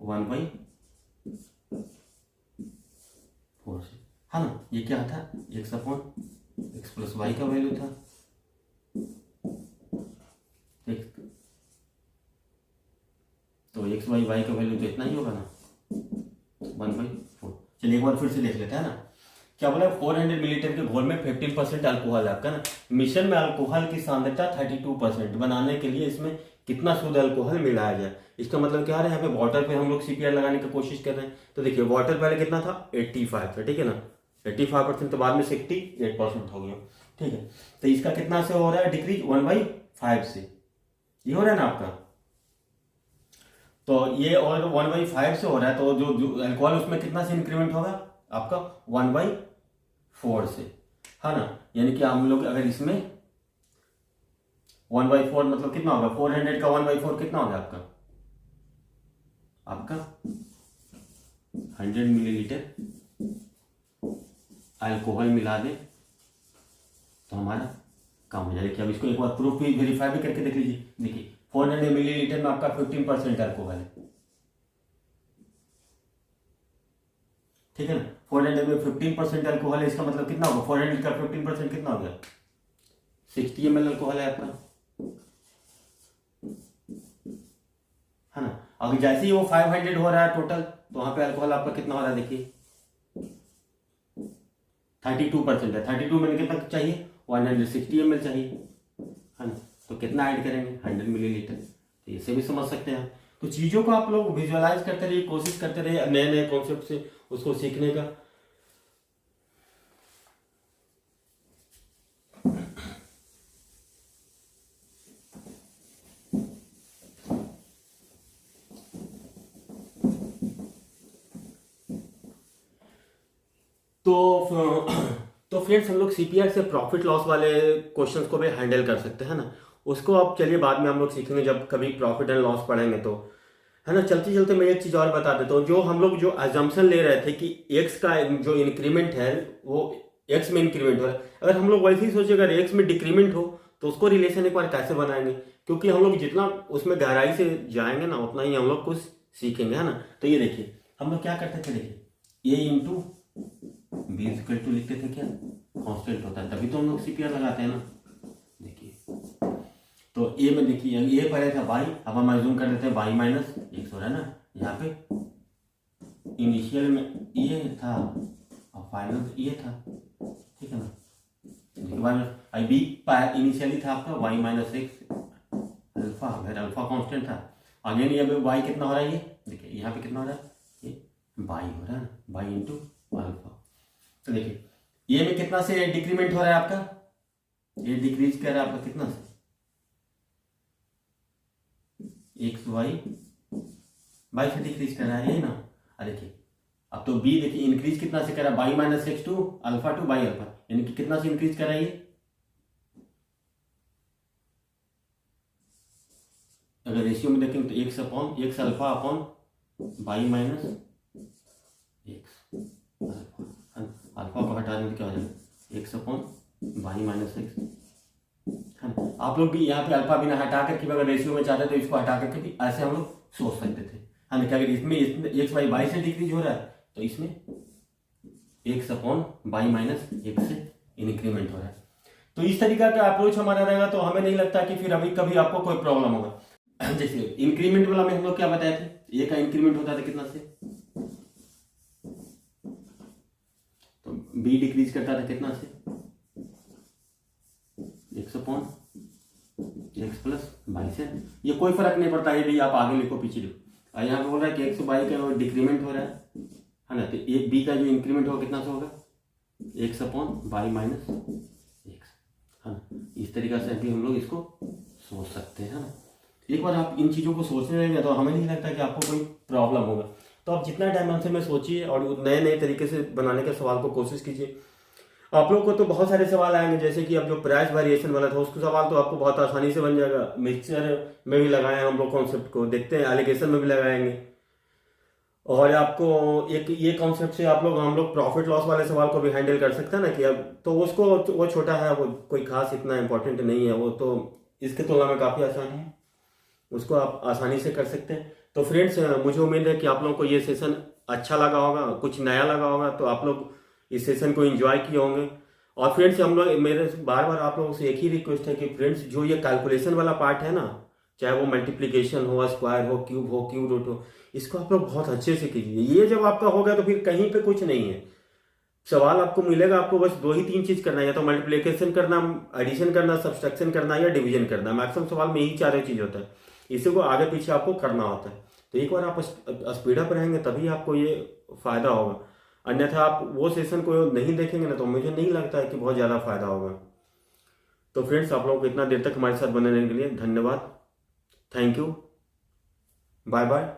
1/4 से, है ना। ये क्या था x प्लस वाई का वैल्यू था, तो एक्स वाई वाई का वैल्यू तो इतना ही होगा ना 1/4। चलिए एक बार फिर से देख लेते हैं ना, क्या बोला 400 मिलीलीटर के घोल में 15% अल्कोहल है आपका ना। मिश्रण में अल्कोहल की सांद्रता 32% बनाने के लिए इसमें कितना शुद्ध अल्कोहल मिलाया जाए। इसका मतलब क्या है, यहाँ पे वाटर पे हम लोग सीपीआर लगाने की कोशिश कर रहे हैं। तो देखिए वाटर पहले कितना था 85 था, ठीक है ना, 85%, तो बाद में 68% हो गया, ठीक है। तो इसका कितना से हो रहा है डिक्रीज 1/5 से, ये हो रहा है ना आपका, तो ये और 1/5 से हो रहा है, तो जो अल्कोहल उसमें कितना से इंक्रीमेंट होगा आपका 1/4 से, है ना। यानी कि हम लोग अगर इसमें 1/4 मतलब कितना होगा 400 का 1/4 कितना होगा आपका 100 मिलीलीटर अल्कोहल मिला दे तो हमारा काम हो जाएगा। अब इसको एक बार प्रूफ भी वेरीफाई भी करके देख लीजिए। देखिए 400 मिलीलीटर में आपका 15% अल्कोहल है, ठीक है ना। 400 में 15% अल्कोहल है, इसका मतलब कितना होगा 400 का 15% कितना हो गया 60 ml अल्कोहल है आपका, है ना। अगर जैसे ही वो 500 हो रहा है टोटल, तो वहां पे अल्कोहल आपका कितना हो रहा है देखिए 32% है। 32 में कितना चाहिए 160 ml चाहिए, है ना। तो कितना ऐड करेंगे 100 मिलीलीटर। तो इसे भी समझ सकते हैं। तो चीज़ों को आप लोग विजुअलाइज करते रहिए, कोशिश करते रहिए नए नए कॉन्सेप्ट से उसको सीखने का। तो फ्रेंड्स हम लोग सीपीआर से प्रॉफिट लॉस वाले क्वेश्चंस को भी हैंडल कर सकते हैं ना। उसको आप चलिए बाद में हम लोग सीखेंगे जब कभी प्रॉफिट एंड लॉस पढ़ेंगे तो, है ना। चलते चलते मैं एक चीज़ और बता देता हूँ, जो हम लोग जो अजम्पशन ले रहे थे कि एक्स का जो इंक्रीमेंट है वो एक्स में इंक्रीमेंट हो रहा है, अगर हम लोग वैसे ही सोचे अगर एक्स में डिक्रीमेंट हो तो उसको रिलेशन एक बार कैसे बनाएंगे, क्योंकि हम लोग जितना उसमें गहराई से जाएंगे ना उतना ही हम लोग कुछ सीखेंगे, है ना। तो ये देखिए हम लोग क्या करते थे, देखिए ए इंटू बी इक्वल टू लिखते थे, क्या कांस्टेंट होता है, तभी तो हम लोग सीपीआर लगाते हैं ना। देखिए तो ए में देखिए ये पहले था वाई, अब हम अज्यूम कर लेते हैं वाई माइनस एक्स हो रहा है ना। यहाँ पे इनिशियल में ये था और फाइनल ये था, ठीक है ना। देखिए बी इनिशियली था आपका वाई माइनस एक्स अल्फा, अगर अल्फा कांस्टेंट था, अगेन ये वाई कितना हो रहा है, ये देखिए यहाँ पे कितना हो रहा है ये वाई हो रहा है ना, वाई इंटू अल्फा। तो देखिए ये में कितना से डिक्रीमेंट हो रहा है आपका, ये डिक्रीज कर रहा है आपका कितना से एक्स वाई से डिक्रीज कर रहा है ये ना। अरे देखिए अब तो बी देखिए इंक्रीज कितना से कर रहा है Y minus X two alpha two by alpha, यानी कि कितना से इंक्रीज कर रहा है ये, अगर रेशियो में देखेंगे तो X upon X alpha upon Y minus X alpha को हटा दें तो क्या हो जाएगा X upon Y minus X, है ना। आप लोग भी यहाँ पे अल्फा बिना हटा करके अगर रेशियो में चाहते तो इसको हटा करके भी ऐसे हम लोग सोच सकते थे, है ना। कि अगर इसमें एक्स वाई वाई से डिक्रीज हो रहा है तो इसमें X upon Y minus X से इंक्रीमेंट हो रहा है। तो इस तरीका का अप्रोच हमारा रहेगा, तो हमें नहीं लगता कि फिर अभी कभी आपको कोई प्रॉब्लम होगा। जैसे इंक्रीमेंट वाला में हम लोग क्या बताए थे, ए का इंक्रीमेंट होता था कितना से, तो बी डिक्रीज करता था कितना से, X upon X plus Y से। ये कोई फर्क नहीं पड़ता, ये भी आप आगे लिखो पीछे लिखो। और यहाँ पे बोल रहा है कि एक्स वाई का डिक्रीमेंट हो रहा है ना, तो एक बी का जो इंक्रीमेंट होगा कितना से होगा, X upon Y minus X, है ना। इस तरीका से भी हम लोग इसको सोच सकते हैं, है ना। एक बार आप इन चीज़ों को सोचने लगेंगे तो हमें नहीं लगता कि आपको कोई प्रॉब्लम होगा। तो आप जितना डायमेंशन में सोचिए और नए नए तरीके से बनाने के सवाल को कोशिश कीजिए। आप लोग को तो बहुत सारे सवाल आएंगे, जैसे कि अब जो प्राइस वेरिएशन वाला था उसका सवाल तो आपको बहुत आसानी से बन जाएगा। मिक्सचर में भी लगाए हम लोग कॉन्सेप्ट को, देखते हैं एलिगेशन में भी लगाएंगे। और आपको एक ये कॉन्सेप्ट से हम लोग प्रॉफिट लॉस वाले सवाल को भी हैंडल कर सकते हैं ना, कि अब तो उसको वो छोटा है, वो कोई खास इतना इंपॉर्टेंट नहीं है, वो तो इसके तुलना में काफ़ी आसान है, उसको आप आसानी से कर सकते हैं। तो फ्रेंड्स, मुझे उम्मीद है कि आप लोगों को ये सेशन अच्छा लगा होगा, कुछ नया लगा होगा, तो आप लोग इस सेशन को एंजॉय किए होंगे। और फ्रेंड्स, हम लोग मेरे बार बार आप लोगों से एक ही रिक्वेस्ट है कि फ्रेंड्स, जो ये कैलकुलेशन वाला पार्ट है ना, चाहे वो मल्टीप्लीकेशन हो, स्क्वायर हो, क्यूब रूट हो, इसको आप लोग बहुत अच्छे से कीजिए। ये जब आपका होगा तो फिर कहीं पे कुछ नहीं है, सवाल आपको मिलेगा, आपको बस 2 ही 3 चीज करना है, या तो मल्टीप्लिकेशन करना, एडिशन करना, सब्सट्रैक्शन करना, या डिवीजन करना। मैक्सिमम सवाल में यही 4 चीज होता है, इसी को आगे पीछे आपको करना होता है। तो एक बार आप स्पीड अप रहेंगे तभी आपको ये फायदा होगा, अन्यथा आप वो सेशन को नहीं देखेंगे ना, तो मुझे नहीं लगता है कि बहुत ज़्यादा फायदा होगा। तो फ्रेंड्स, आप लोगों को इतना देर तक हमारे साथ बने रहने के लिए धन्यवाद, थैंक यू, बाय बाय।